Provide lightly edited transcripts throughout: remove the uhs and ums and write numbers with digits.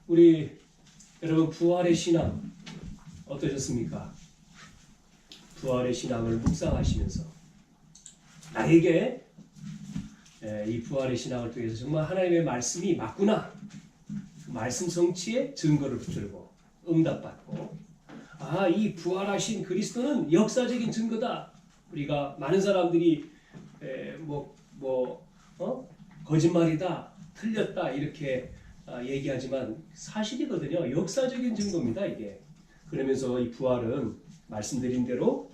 우리 여러분 부활의 신앙 어떠셨습니까? 부활의 신앙을 묵상하시면서 나에게 이 부활의 신앙을 통해서 정말 하나님의 말씀이 맞구나, 그 말씀 성취의 증거를 붙들고 응답받고, 이 부활하신 그리스도는 역사적인 증거다. 우리가 많은 사람들이 거짓말이다, 틀렸다 이렇게 얘기하지만 사실이거든요. 역사적인 증거입니다, 이게. 그러면서 이 부활은 말씀드린 대로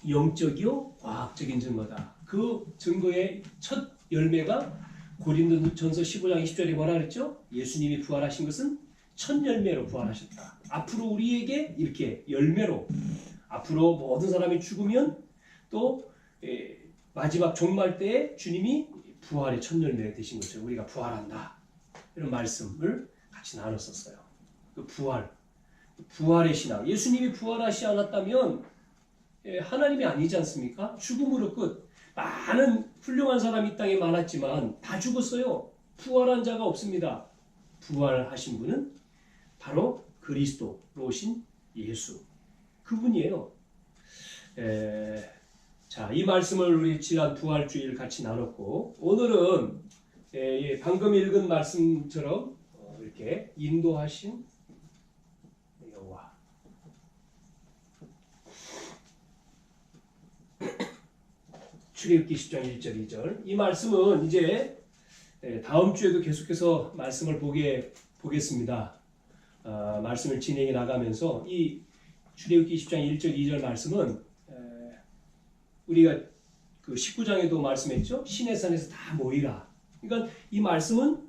영적이요 과학적인 증거다. 그 증거의 첫 열매가 고린도전서 15장 20절에 뭐라 그랬죠? 예수님이 부활하신 것은 첫 열매로 부활하셨다. 앞으로 우리에게 이렇게 열매로, 앞으로 모든 사람이 죽으면 또 마지막 종말 때에 주님이 부활의 첫 열매가 되신 거죠. 우리가 부활한다, 이런 말씀을 같이 나눴었어요. 그 부활의 신앙. 예수님이 부활하시지 않았다면 하나님이 아니지 않습니까? 죽음으로 끝. 많은 훌륭한 사람이 이 땅에 많았지만 다 죽었어요. 부활한 자가 없습니다. 부활하신 분은 바로 그리스도로 오신 예수, 그분이에요. 자, 이 말씀을 우리 지난 부활주일 같이 나눴고, 오늘은 방금 읽은 말씀처럼 이렇게 인도하신 여호와, 출애굽기 10장 1절 2절, 이 말씀은 이제 다음 주에도 계속해서 말씀을 보겠습니다. 말씀을 진행해 나가면서 이 출애굽기 10장 1절 2절 말씀은 우리가 그 19장에도 말씀했죠. 시내산에서 다 모이라. 그러니까 이 말씀은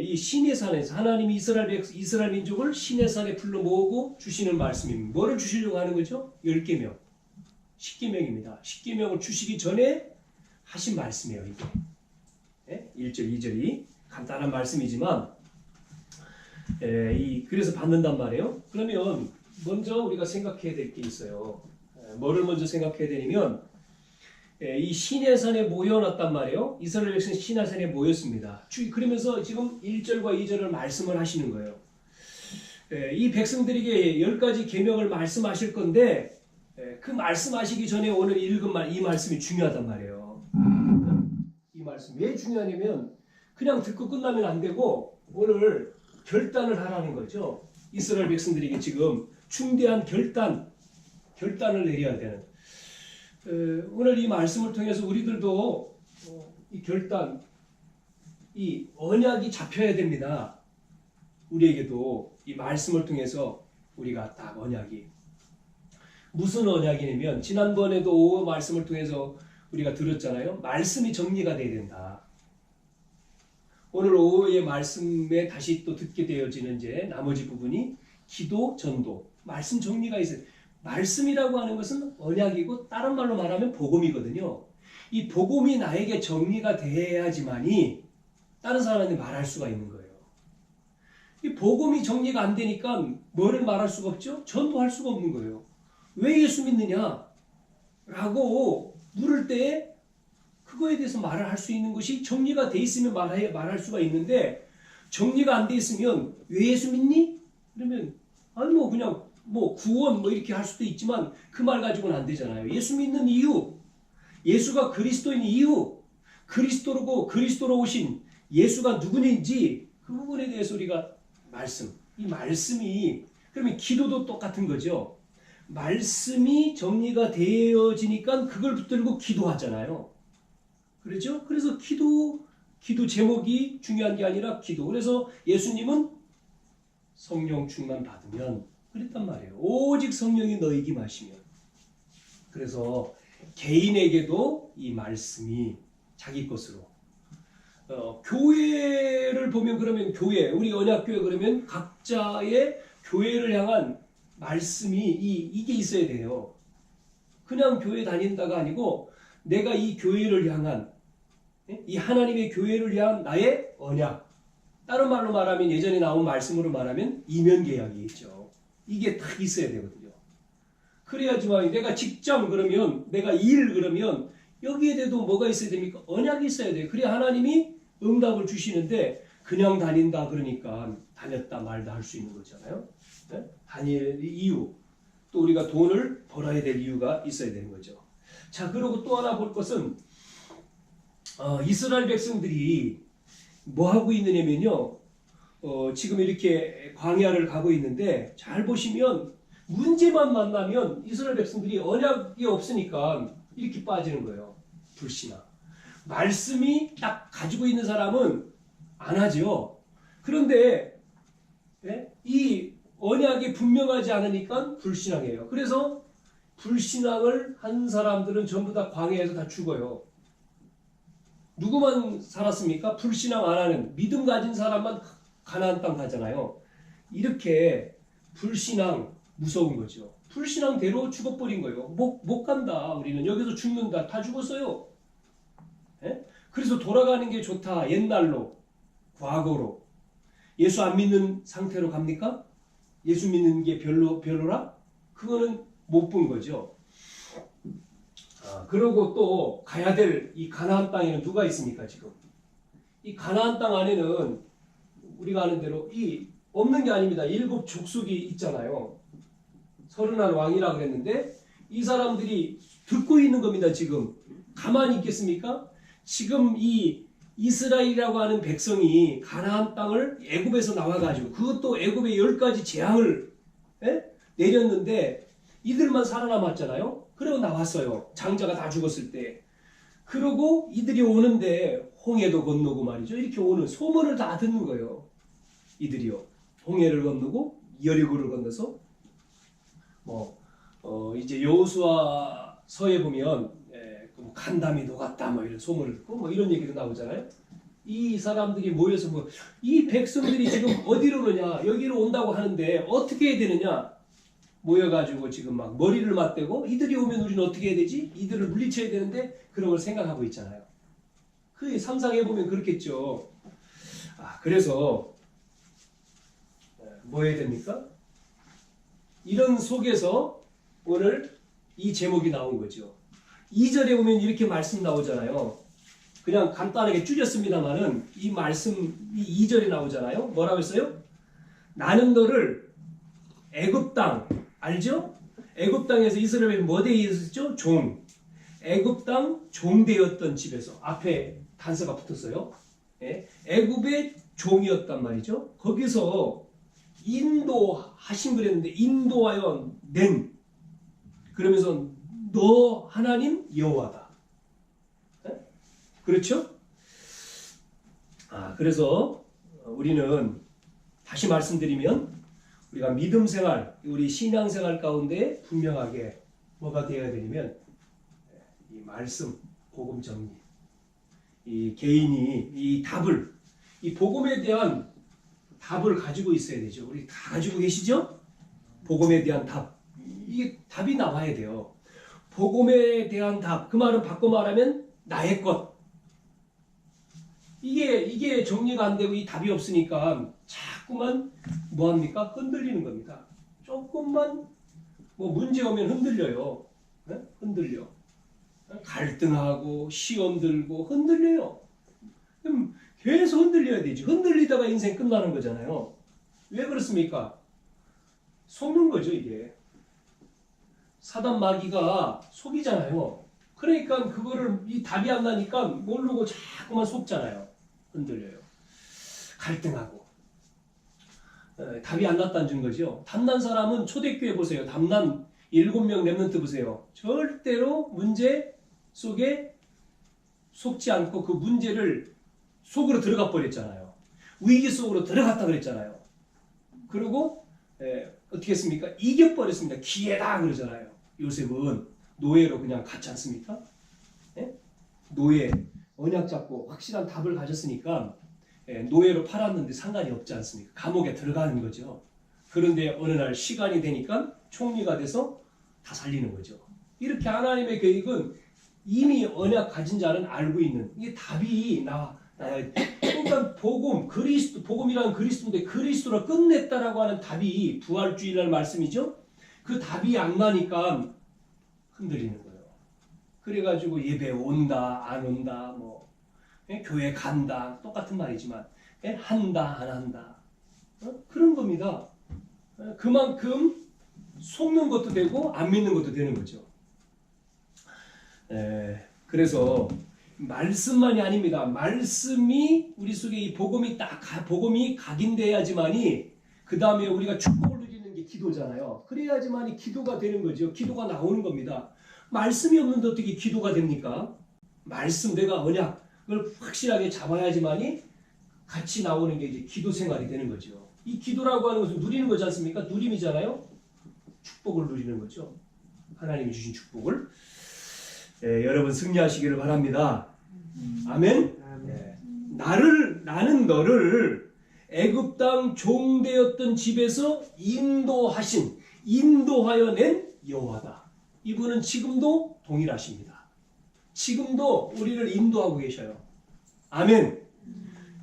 이 시내산에서 하나님이 이스라엘 민족을 시내산에 불러 모으고 주시는 말씀입니다. 뭐를 주시려고 하는 거죠? 10계명, 10계명입니다. 10계명을 주시기 전에 하신 말씀이에요, 이게. 1절, 2절이 간단한 말씀이지만 그래서 받는단 말이에요. 그러면 먼저 우리가 생각해야 될 게 있어요. 뭐를 먼저 생각해야 되냐면 이 시내산에 모여놨단 말이에요. 이스라엘 백성 시내산에 모였습니다. 그러면서 지금 1절과 2절을 말씀을 하시는 거예요. 이 백성들에게 10가지 계명을 말씀하실 건데 그 말씀하시기 전에 오늘 읽은 이 말씀이 중요하단 말이에요. 이 말씀 왜 중요하냐면 그냥 듣고 끝나면 안 되고 오늘 결단을 하라는 거죠. 이스라엘 백성들에게 지금 중대한 결단을 내려야 되는, 오늘 이 말씀을 통해서 우리들도 이 결단, 이 언약이 잡혀야 됩니다. 우리에게도 이 말씀을 통해서 우리가 딱 언약이, 무슨 언약이냐면 지난번에도 오후 말씀을 통해서 우리가 들었잖아요. 말씀이 정리가 돼야 된다. 오늘 오후의 말씀에 다시 또 듣게 되어지는 이제 나머지 부분이 기도, 전도, 말씀 정리가 있어요. 말씀이라고 하는 것은 언약이고 다른 말로 말하면 복음이거든요. 이 복음이 나에게 정리가 돼야지만이 다른 사람한테 말할 수가 있는 거예요. 이 복음이 정리가 안 되니까 뭐를 말할 수가 없죠? 전도할 수가 없는 거예요. 왜 예수 믿느냐? 라고 물을 때 그거에 대해서 말을 할 수 있는 것이 정리가 돼 있으면 말할 수가 있는데, 정리가 안 돼 있으면 왜 예수 믿니? 그러면 그냥 구원 이렇게 할 수도 있지만 그 말 가지고는 안 되잖아요. 예수 믿는 이유, 예수가 그리스도인 이유, 그리스도로 오신 예수가 누구인지 그 부분에 대해서 우리가 이 말씀이, 그러면 기도도 똑같은 거죠. 말씀이 정리가 되어지니까 그걸 붙들고 기도하잖아요. 그렇죠? 그래서 기도 제목이 중요한 게 아니라 기도. 그래서 예수님은 성령 충만 받으면 그랬단 말이에요. 오직 성령이 너희에게 마시면. 그래서 개인에게도 이 말씀이 자기 것으로. 교회를 보면 그러면 우리 언약교회 그러면 각자의 교회를 향한 말씀이 이게 있어야 돼요. 그냥 교회 다닌다가 아니고 내가 이 교회를 향한, 이 하나님의 교회를 향한 나의 언약. 다른 말로 말하면, 예전에 나온 말씀으로 말하면 이면계약이 있죠. 이게 딱 있어야 되거든요. 그래야지만 내가 직장 그러면, 내가 일 그러면 여기에 대해도 뭐가 있어야 됩니까? 언약이 있어야 돼요. 그래야 하나님이 응답을 주시는데 그냥 다닌다 그러니까 다녔다 말다 할 수 있는 거잖아요. 네? 다닐 이유, 또 우리가 돈을 벌어야 될 이유가 있어야 되는 거죠. 자, 그리고 또 하나 볼 것은 이스라엘 백성들이 뭐 하고 있느냐면요. 지금 이렇게 광야를 가고 있는데 잘 보시면 문제만 만나면 이스라엘 백성들이 언약이 없으니까 이렇게 빠지는 거예요. 불신앙. 말씀이 딱 가지고 있는 사람은 안 하죠. 그런데 이 언약이 분명하지 않으니까 불신앙이에요. 그래서 불신앙을 한 사람들은 전부 다 광야에서 다 죽어요. 누구만 살았습니까? 불신앙 안 하는 믿음 가진 사람만 가나안 땅 가잖아요. 이렇게 불신앙 무서운 거죠. 불신앙대로 죽어버린 거예요. 못 간다. 우리는 여기서 죽는다. 다 죽었어요. 그래서 돌아가는 게 좋다. 옛날로, 과거로. 예수 안 믿는 상태로 갑니까? 예수 믿는 게 별로라? 그거는 못 본 거죠. 그러고 또 가야 될 이 가나안 땅에는 누가 있습니까, 지금? 이 가나안 땅 안에는 우리가 아는 대로 이 없는 게 아닙니다. 7 족속이 있잖아요. 30 왕이라 그랬는데 이 사람들이 듣고 있는 겁니다, 지금. 가만히 있겠습니까? 지금 이 이스라엘이라고 하는 백성이 가나안 땅을 애굽에서 나와가지고 그것도 애굽의 10가지 재앙을 내렸는데 이들만 살아남았잖아요. 그리고 나왔어요. 장자가 다 죽었을 때. 그러고 이들이 오는데 홍해도 건너고 말이죠. 이렇게 오는 소문을 다 듣는 거예요. 이들이요. 홍해를 건너고 여리고를 건너서 이제 여호수아서에 보면 간담이 녹았다 뭐 이런 소문을 듣고 뭐 이런 얘기도 나오잖아요. 이 사람들이 모여서 이 백성들이 지금 어디로 오느냐 여기로 온다고 하는데 어떻게 해야 되느냐 모여가지고 지금 막 머리를 맞대고 이들이 오면 우리는 어떻게 해야 되지? 이들을 물리쳐야 되는데 그런 걸 생각하고 있잖아요. 그 상상해보면 그렇겠죠. 그래서 뭐 해야 됩니까? 이런 속에서 오늘 이 제목이 나온 거죠. 2절에 보면 이렇게 말씀 나오잖아요. 그냥 간단하게 줄였습니다만은 이 말씀 이 2절에 나오잖아요. 뭐라고 했어요? 나는 너를 애굽 땅 알죠? 애굽 땅에서 이스라엘이 뭐 되어 있었죠? 종. 애굽 땅 종되었던 집에서 앞에 단서가 붙었어요. 애굽의 종이었단 말이죠. 거기서 인도하신 그랬는데 인도하여 낸 그러면서 너 하나님 여호와다. 그렇죠? 그래서 우리는 다시 말씀드리면 우리가 믿음 생활, 우리 신앙 생활 가운데 분명하게 뭐가 되어야 되냐면 이 말씀, 복음 정리, 이 개인이 이 답을, 이 복음에 대한 답을 가지고 있어야 되죠. 우리 다 가지고 계시죠? 복음에 대한 답. 이게 답이 나와야 돼요. 복음에 대한 답. 그 말은 바꿔 말하면 나의 것. 이게 정리가 안 되고 이 답이 없으니까 자꾸만 뭐합니까? 흔들리는 겁니다. 조금만 뭐 문제 오면 흔들려요. 흔들려. 갈등하고 시험 들고 흔들려요. 그럼 계속 흔들려야 되지. 흔들리다가 인생 끝나는 거잖아요. 왜 그렇습니까? 속는 거죠, 이게. 사단 마귀가 속이잖아요. 그러니까 그거를 이 답이 안 나니까 모르고 자꾸만 속잖아요. 흔들려요. 갈등하고. 답이 안 났다는 거죠. 담난 사람은 초대교회 보세요. 담난 7명 렘넌트 보세요. 절대로 문제 속에 속지 않고 그 문제를 속으로 들어가 버렸잖아요. 위기 속으로 들어갔다 그랬잖아요. 그리고 어떻게 했습니까? 이겨버렸습니다. 기회다 그러잖아요. 요셉은 노예로 그냥 갔지 않습니까? 노예, 언약 잡고 확실한 답을 가졌으니까 노예로 팔았는데 상관이 없지 않습니까? 감옥에 들어가는 거죠. 그런데 어느 날 시간이 되니까 총리가 돼서 다 살리는 거죠. 이렇게 하나님의 계획은 이미 언약 가진 자는 알고 있는 이게 답이 나와야 돼. 그러니까 복음, 그리스도, 복음이라는 그리스도인데 그리스도로 끝냈다라고 하는 답이 부활주일날 말씀이죠. 그 답이 안 나니까 흔들리는 거예요. 그래가지고 예배 온다, 안 온다, 뭐 교회 간다, 똑같은 말이지만 한다 안 한다 그런 겁니다. 그만큼 속는 것도 되고 안 믿는 것도 되는 거죠. 그래서 말씀만이 아닙니다. 말씀이 우리 속에 이 복음이 복음이 각인돼야지만이 그 다음에 우리가 축복을 누리는 게 기도잖아요. 그래야지만이 기도가 되는 거죠. 기도가 나오는 겁니다. 말씀이 없는데 어떻게 기도가 됩니까? 말씀 내가 언약을 확실하게 잡아야지만이 같이 나오는 게 이제 기도 생활이 되는 거죠. 이 기도라고 하는 것은 누리는 거지 않습니까? 누림이잖아요. 축복을 누리는 거죠. 하나님이 주신 축복을. 여러분 승리하시기를 바랍니다. 아멘. 나는 너를 애굽 땅 종되었던 집에서 인도하여 낸 여호와다. 이분은 지금도 동일하십니다. 지금도 우리를 인도하고 계셔요. 아멘.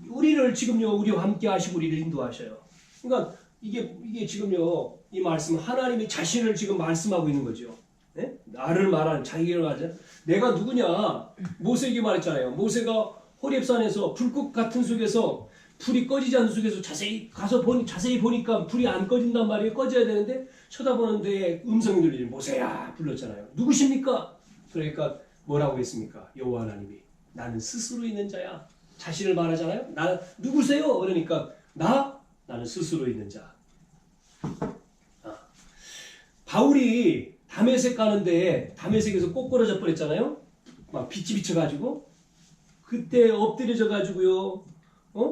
우리를 지금요 우리와 함께 하시고 우리를 인도하셔요. 그러니까 이게 지금요 이 말씀 하나님이 자신을 지금 말씀하고 있는 거죠. 네? 나를 말하는 자기를 말하자. 내가 누구냐? 모세에게 말했잖아요. 모세가 호렙산에서 불꽃 같은 속에서 불이 꺼지지 않는 속에서 자세히 보니까 불이 안 꺼진단 말이에요. 꺼져야 되는데 쳐다보는데 음성이 들리죠. 모세야 불렀잖아요. 누구십니까? 그러니까 뭐라고 했습니까? 여호와 하나님이 나는 스스로 있는 자야. 자신을 말하잖아요. 나 누구세요? 그러니까 나는 스스로 있는 자. 바울이 다메섹 가는데 다메섹에서 꼬꾸라져 버렸잖아요. 막 빛이 비쳐가지고 그때 엎드려져 가지고요.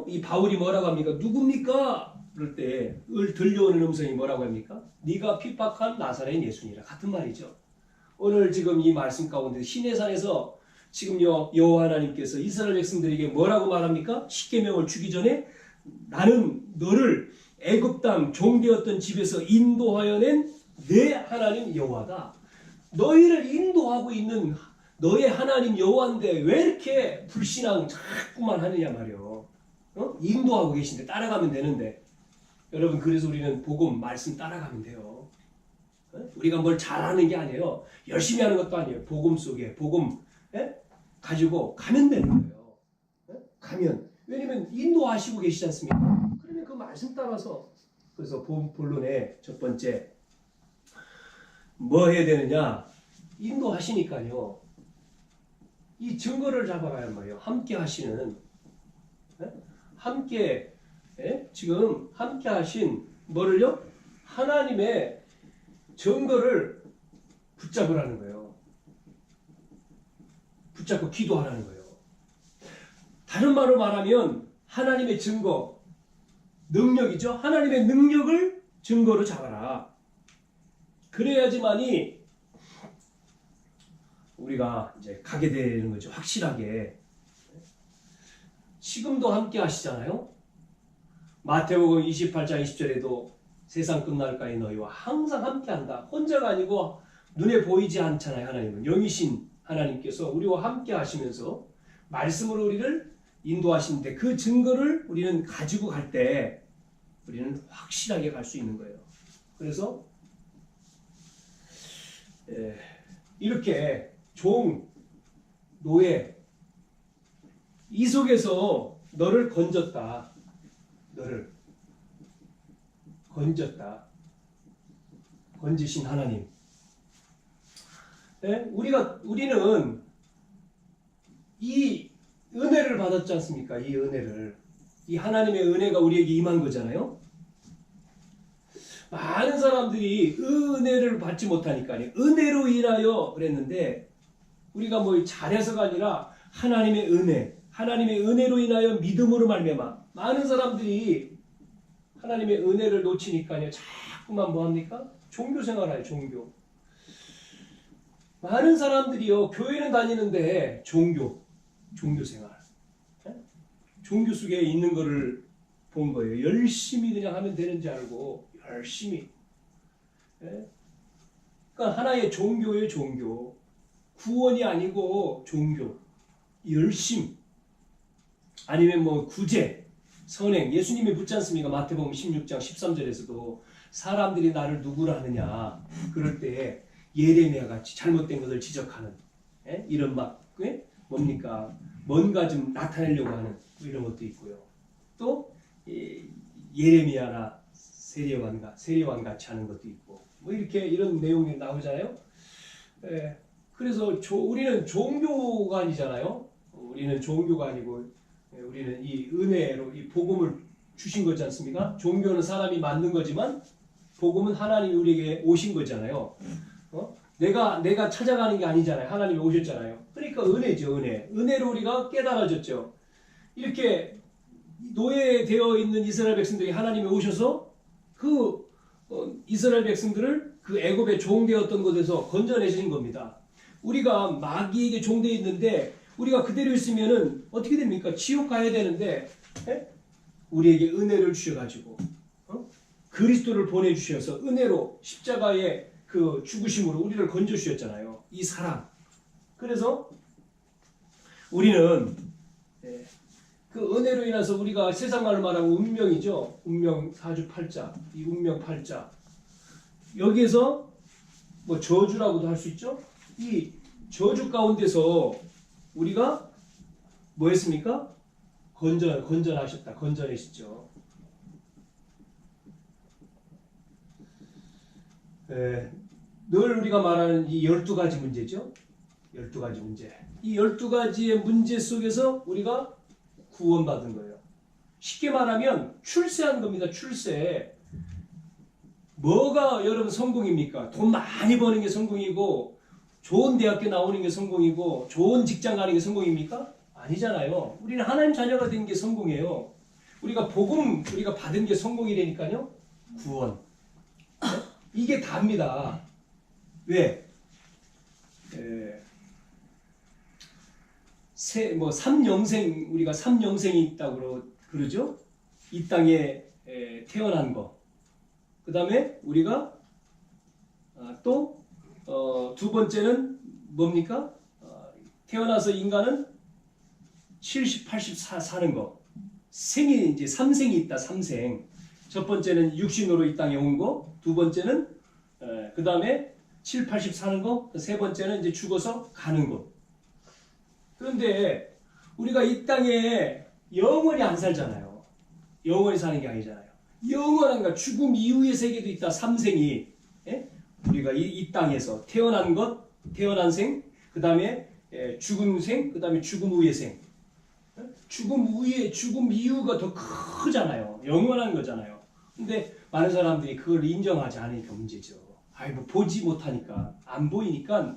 이 바울이 뭐라고 합니까? 누굽니까? 그럴 때 들려오는 음성이 뭐라고 합니까? 네가 핍박한 나사렛 예수니라 같은 말이죠. 오늘 지금 이 말씀 가운데 시내산에서 지금요 여호와 하나님께서 이스라엘 백성들에게 뭐라고 말합니까? 십계명을 주기 전에 나는 너를 애굽 땅 종되었던 집에서 인도하여 낸 내 하나님 여호와다. 너희를 인도하고 있는 너의 하나님 여호와인데 왜 이렇게 불신앙 자꾸만 하느냐 말이요. 인도하고 계신데 따라가면 되는데 여러분 그래서 우리는 복음 말씀 따라가면 돼요. 우리가 뭘 잘하는 게 아니에요. 열심히 하는 것도 아니에요. 복음 속에 복음 가지고 가면 되는 거예요. 가면 왜냐면 인도하시고 계시지 않습니까? 그러면 그 말씀 따라서 그래서 본론의 첫 번째 뭐 해야 되느냐? 인도하시니까요. 이 증거를 잡아가야 말이에요. 함께 하시는 지금 함께 하신 뭐를요? 하나님의 증거를 붙잡으라는 거예요. 붙잡고 기도하라는 거예요. 다른 말로 말하면 하나님의 증거, 능력이죠. 하나님의 능력을 증거로 잡아라. 그래야지만이 우리가 이제 가게 되는 거죠. 확실하게. 지금도 함께 하시잖아요. 마태복음 28장 20절에도 세상 끝날까지 너희와 항상 함께 한다. 혼자가 아니고 눈에 보이지 않잖아요. 하나님은. 영이신 하나님께서 우리와 함께 하시면서 말씀으로 우리를 인도하시는데 그 증거를 우리는 가지고 갈 때 우리는 확실하게 갈 수 있는 거예요. 그래서 이렇게 종, 노예 이 속에서 너를 건졌다. 너를 건졌다. 건지신 하나님. 우리는 이 은혜를 받았지 않습니까? 이 은혜를. 이 하나님의 은혜가 우리에게 임한 거잖아요. 많은 사람들이 은혜를 받지 못하니까요. 은혜로 인하여 그랬는데 우리가 뭐 잘해서가 아니라 하나님의 은혜로 인하여 믿음으로 말미암아 많은 사람들이 하나님의 은혜를 놓치니까요. 자꾸만 뭐합니까? 종교 생활해요. 종교. 많은 사람들이요. 교회는 다니는데 종교 생활. 종교 속에 있는 거를 본 거예요. 열심히 그냥 하면 되는지 알고 열심히. 그러니까 하나의 종교예요. 종교. 구원이 아니고 종교. 열심. 아니면 뭐 구제, 선행. 예수님이 묻지 않습니까? 마태복음 16장 13절에서도 사람들이 나를 누구라 하느냐. 그럴 때 예레미야 같이 잘못된 것을 지적하는 이런 뭡니까? 뭔가 좀 나타내려고 하는 이런 것도 있고요. 또 예레미야나 세례요한 같이 하는 것도 있고 뭐 이렇게 이런 내용이 나오잖아요. 그래서 우리는 종교가 아니잖아요. 우리는 종교가 아니고 우리는 이 은혜로 이 복음을 주신 거지 않습니까? 종교는 사람이 만든 거지만 복음은 하나님이 우리에게 오신 거잖아요. 내가 찾아가는 게 아니잖아요. 하나님이 오셨잖아요. 그러니까 은혜죠, 은혜. 은혜로 우리가 깨달아졌죠. 이렇게 노예되어 있는 이스라엘 백성들이 하나님이 오셔서 그 이스라엘 백성들을 그 애굽의 종되었던 곳에서 건져내신 겁니다. 우리가 마귀에게 종되어 있는데 우리가 그대로 있으면은 어떻게 됩니까? 지옥 가야 되는데 우리에게 은혜를 주셔가지고 그리스도를 보내주셔서 은혜로 십자가의 그 죽으심으로 우리를 건져주셨잖아요. 이 사랑. 그래서 우리는 그 은혜로 인해서 우리가 세상 말로 말하면 운명이죠. 운명 사주팔자, 이 운명 팔자. 여기에서 뭐 저주라고도 할 수 있죠. 이 저주 가운데서 우리가 뭐 했습니까? 건전하셨다. 건전해셨죠. 늘 우리가 말하는 이 12가지 문제죠. 12가지 문제. 이 12가지의 문제 속에서 우리가 구원받은 거예요. 쉽게 말하면 출세한 겁니다. 출세. 뭐가 여러분 성공입니까? 돈 많이 버는 게 성공이고 좋은 대학교 나오는 게 성공이고 좋은 직장 가는 게 성공입니까? 아니잖아요. 우리는 하나님 자녀가 된 게 성공이에요. 우리가 우리가 받은 게 성공이라니까요. 구원. 이게 답니다. 왜? 삼영생, 우리가 삼영생이 있다고 그러죠? 이 땅에 태어난 거. 그 다음에 우리가 또 두 번째는 뭡니까? 태어나서 인간은 70, 80 사는 거. 생이 이제 3생이 있다. 3생. 첫 번째는 육신으로 이 땅에 온 거. 두 번째는 그 다음에 7, 80 사는 거. 세 번째는 이제 죽어서 가는 거. 그런데 우리가 이 땅에 영원히 안 살잖아요. 영원히 사는 게 아니잖아요. 영원한가 죽음 이후의 세계도 있다. 3생이 우리가 이 땅에서 태어난 것, 태어난 생, 그 다음에 죽은 생, 그 다음에 죽음 후의 생. 죽음 이후가 더 크잖아요. 영원한 거잖아요. 근데 많은 사람들이 그걸 인정하지 않으니까 문제죠. 뭐 보지 못하니까, 안 보이니까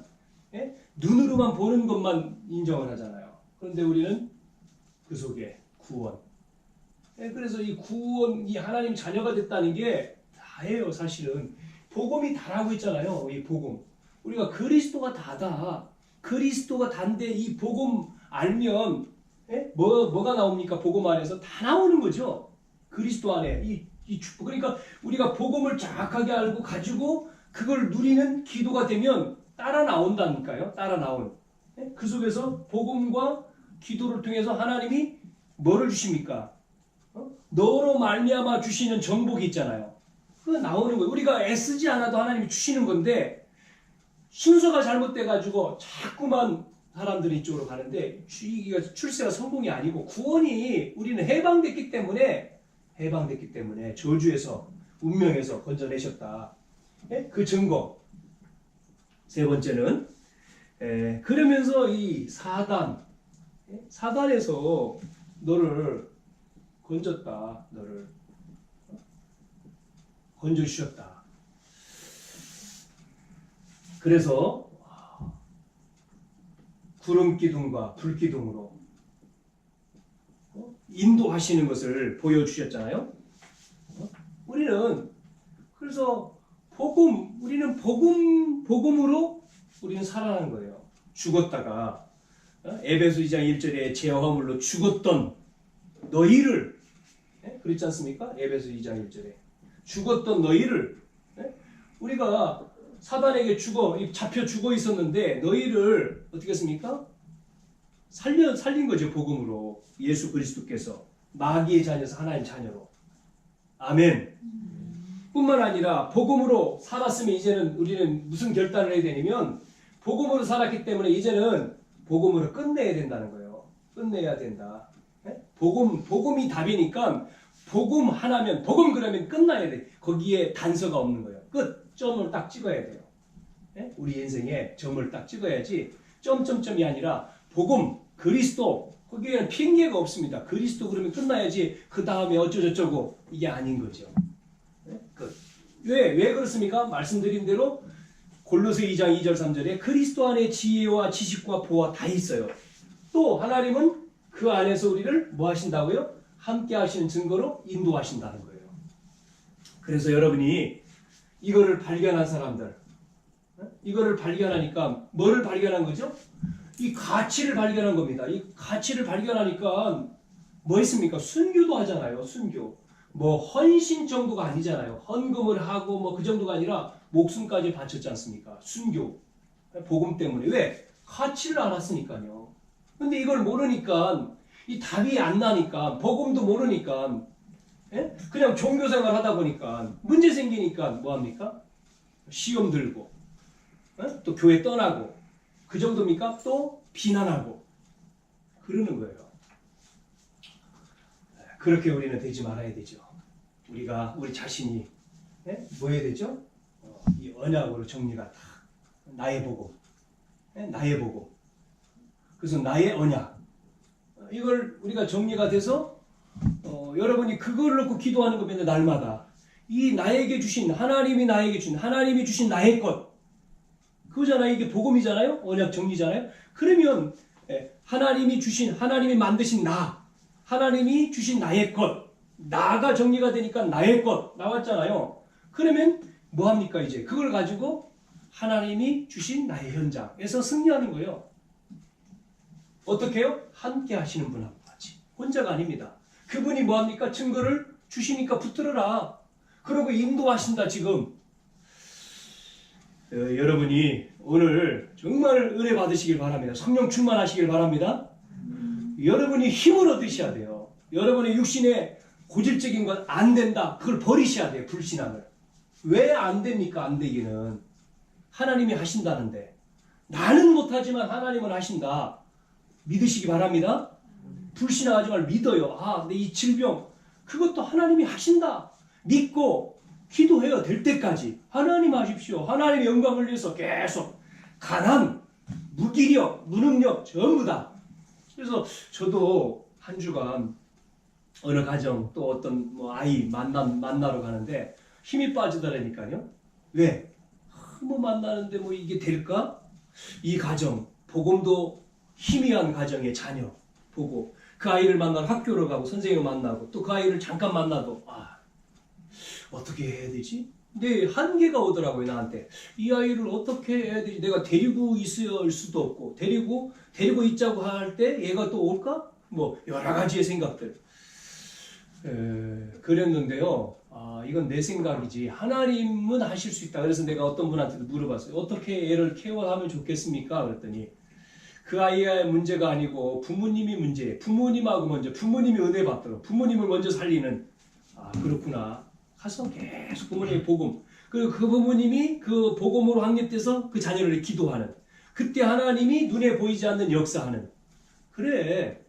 눈으로만 보는 것만 인정을 하잖아요. 그런데 우리는 그 속에 구원. 그래서 이 구원, 이 하나님 자녀가 됐다는 게 다예요. 사실은 복음이 다라고 했잖아요. 이 복음. 우리가 그리스도가 다다. 그리스도가 단데 이 복음 알면 뭐가 나옵니까? 복음 안에서 다 나오는 거죠. 그리스도 안에 이 축복. 그러니까 우리가 복음을 정확하게 알고 가지고 그걸 누리는 기도가 되면 따라 나온다니까요. 따라 나온. 그 속에서 복음과 기도를 통해서 하나님이 뭐를 주십니까? 너로 말미암아 주시는 정복이 있잖아요. 그거 나오는 거예요. 우리가 애쓰지 않아도 하나님이 주시는 건데 순서가 잘못돼가지고 자꾸만 사람들이 이쪽으로 가는데 출세가 성공이 아니고 구원이 우리는 해방됐기 때문에 저주에서 운명에서 건져내셨다. 그 증거. 세 번째는 그러면서 이 사단에서 너를 건졌다. 너를 건져주셨다. 그래서 구름기둥과 불기둥으로 인도하시는 것을 보여주셨잖아요. 우리는 그래서 우리는 복음으로 우리는 살아난 거예요. 죽었다가 에베소 2장 1절에 죄와 허물로 죽었던 너희를 그렇지 않습니까? 에베소 2장 1절에 죽었던 너희를 우리가 사단에게 잡혀 죽어 있었는데 너희를 어떻게 했습니까? 살린 거죠. 복음으로 예수 그리스도께서 마귀의 자녀에서 하나님 자녀로. 아멘. 뿐만 아니라 복음으로 살았으면 이제는 우리는 무슨 결단을 해야 되냐면 복음으로 살았기 때문에 이제는 복음으로 끝내야 된다는 거예요. 끝내야 된다. 복음이 답이니까 복음 하나면 복음 그러면 끝나야 돼. 거기에 단서가 없는 거예요. 끝. 점을 딱 찍어야 돼요. 우리 인생에 점을 딱 찍어야지 점점점이 아니라 복음, 그리스도 거기에는 핑계가 없습니다. 그리스도 그러면 끝나야지 그 다음에 어쩌고저쩌고 이게 아닌 거죠. 끝. 왜 그렇습니까? 말씀드린 대로 골로새 2장 2절 3절에 그리스도 안에 지혜와 지식과 보화 다 있어요. 또 하나님은 그 안에서 우리를 뭐 하신다고요? 함께 하시는 증거로 인도하신다는 거예요. 그래서 여러분이 이거를 발견한 사람들, 이거를 발견하니까 뭐를 발견한 거죠? 이 가치를 발견한 겁니다. 이 가치를 발견하니까 뭐 있습니까? 순교도 하잖아요. 순교. 뭐 헌신 정도가 아니잖아요. 헌금을 하고 뭐 그 정도가 아니라 목숨까지 바쳤지 않습니까? 순교. 복음 때문에. 왜? 가치를 알았으니까요. 근데 이걸 모르니까 이 답이 안 나니까 복음도 모르니까 그냥 종교생활 하다 보니까 문제 생기니까 뭐합니까? 시험 들고 또 교회 떠나고 그 정도입니까? 또 비난하고 그러는 거예요. 그렇게 우리는 되지 말아야 되죠. 우리 자신이 뭐 해야 되죠? 이 언약으로 정리가 다 나의 복음, 나의 복음. 그래서 나의 언약. 이걸 우리가 정리가 돼서 여러분이 그걸 놓고 기도하는 겁니다. 날마다 이 나에게 주신 하나님이 나에게 주신 하나님이 주신 나의 것 그거잖아요. 이게 복음이잖아요. 언약 정리잖아요. 그러면 하나님이 주신 하나님이 만드신 나 하나님이 주신 나의 것 나가 정리가 되니까 나의 것 나왔잖아요. 그러면 뭐합니까 이제 그걸 가지고 하나님이 주신 나의 현장에서 승리하는 거예요. 어떻게 해요? 함께 하시는 분하고 같이 혼자가 아닙니다. 그분이 뭐합니까? 증거를 주시니까 붙들어라. 그러고 인도하신다 지금. 여러분이 오늘 정말 은혜 받으시길 바랍니다. 성령 충만하시길 바랍니다. 여러분이 힘을 얻으셔야 돼요. 여러분의 육신의 고질적인 건 안 된다. 그걸 버리셔야 돼요. 불신앙을. 왜 안 됩니까? 안 되기는. 하나님이 하신다는데. 나는 못하지만 하나님은 하신다. 믿으시기 바랍니다. 불신앙하지 말고 믿어요. 근데 이 질병 그것도 하나님이 하신다. 믿고 기도해야 될 때까지 하나님 하십시오. 하나님의 영광을 위해서 계속 가난, 무기력, 무능력 전부 다. 그래서 저도 한 주간 어느 가정 또 어떤 아이 만나러 가는데 힘이 빠지더라니까요. 왜? 뭐 만나는데 뭐 이게 될까? 이 가정 복음도 희미한 가정의 자녀 보고 그 아이를 만나러 학교를 가고 선생님을 만나고 또 그 아이를 잠깐 만나도 어떻게 해야 되지? 근데 한계가 오더라고요. 나한테 이 아이를 어떻게 해야 되지? 내가 데리고 있을 수도 없고 데리고 있자고 할 때 얘가 또 올까? 뭐 여러 가지의 생각들 그랬는데요. 이건 내 생각이지 하나님은 하실 수 있다. 그래서 내가 어떤 분한테도 물어봤어요. 어떻게 얘를 케어하면 좋겠습니까? 그랬더니 그 아이의 문제가 아니고 부모님이 문제예요. 부모님하고 먼저 부모님이 은혜 받도록 부모님을 먼저 살리는 그렇구나. 가서 계속 부모님의 복음 그리고 그 부모님이 그 복음으로 확립돼서 그 자녀를 기도하는 그때 하나님이 눈에 보이지 않는 역사하는 그래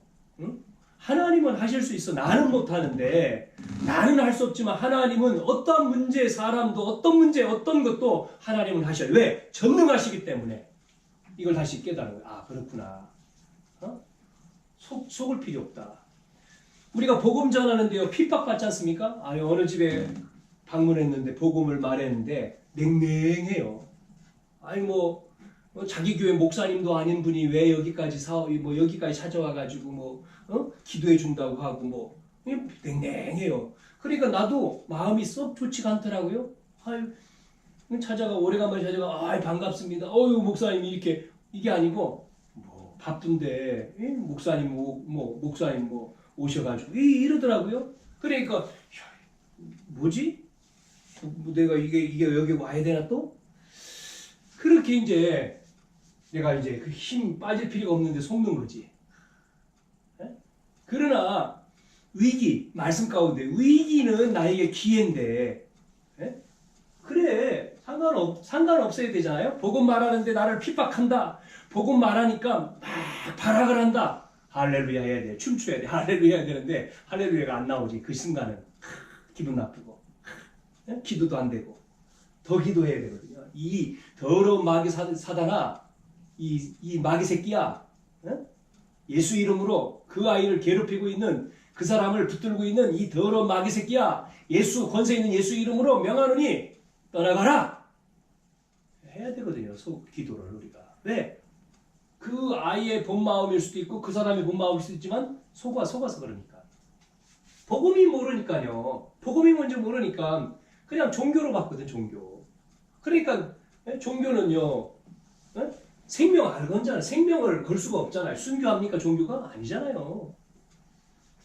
응? 하나님은 하실 수 있어. 나는 못하는데 나는 할 수 없지만 하나님은 어떤 문제 사람도 어떤 문제 어떤 것도 하나님은 하셔요. 왜? 전능하시기 때문에 이걸 다시 깨달은 거야. 그렇구나. 속을 필요 없다. 우리가 복음 전하는데요. 핍박받지 않습니까? 어느 집에 방문했는데 복음을 말했는데 냉랭해요. 자기 교회 목사님도 아닌 분이 왜 여기까지 여기까지 찾아와가지고 기도해 준다고 하고 냉랭해요. 그러니까 나도 마음이 썩 좋지가 않더라고요. 찾아가 오래간만에 찾아가 반갑습니다. 목사님 이렇게 이게 아니고 바쁜데 목사님 목사님 오셔가지고 이러더라고요. 그러니까 뭐지? 내가 이게 여기 와야 되나 또? 그렇게 이제 내가 이제 그 힘 빠질 필요가 없는데 속는 거지. 그러나 위기 말씀 가운데 위기는 나에게 기회인데 그래 상관없어야 되잖아요. 복음 말하는데 나를 핍박한다. 복음 말하니까 막 발악을 한다. 할렐루야 해야 돼. 춤춰야 돼. 할렐루야 해야 되는데 할렐루야가 안 나오지. 그 순간은 기분 나쁘고 기도도 안 되고 더 기도해야 되거든요. 이 더러운 마귀 사단아, 이 마귀 새끼야, 예수 이름으로 그 아이를 괴롭히고 있는 그 사람을 붙들고 있는 이 더러운 마귀 새끼야, 예수 권세 있는 예수 이름으로 명하노니 떠나가라 해야 되거든요. 기도를 우리가. 왜? 그 아이의 본 마음일 수도 있고 그 사람의 본 마음일 수도 있지만 속아서 그러니까. 복음이 모르니까요. 복음이 뭔지 모르니까 그냥 종교로 봤거든. 종교. 그러니까 종교는요, 생명 알건잖아요. 생명을 걸 수가 없잖아요. 순교합니까? 종교가 아니잖아요.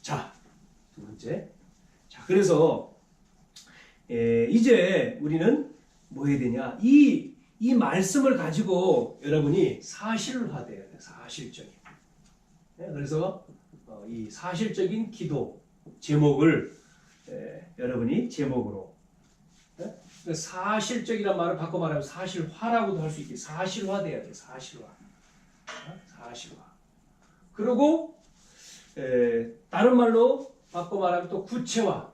자, 두 번째. 자, 그래서 이제 우리는 뭐 해야 되냐? 이 말씀을 가지고 여러분이 사실화돼야 돼요. 사실적인. 그래서 이 사실적인 기도 제목을 여러분이 제목으로 사실적이란 말을 바꿔 말하면 사실화라고도 할 수 있게 사실화돼야 돼요. 사실화. 그리고 다른 말로 바꿔 말하면 또 구체화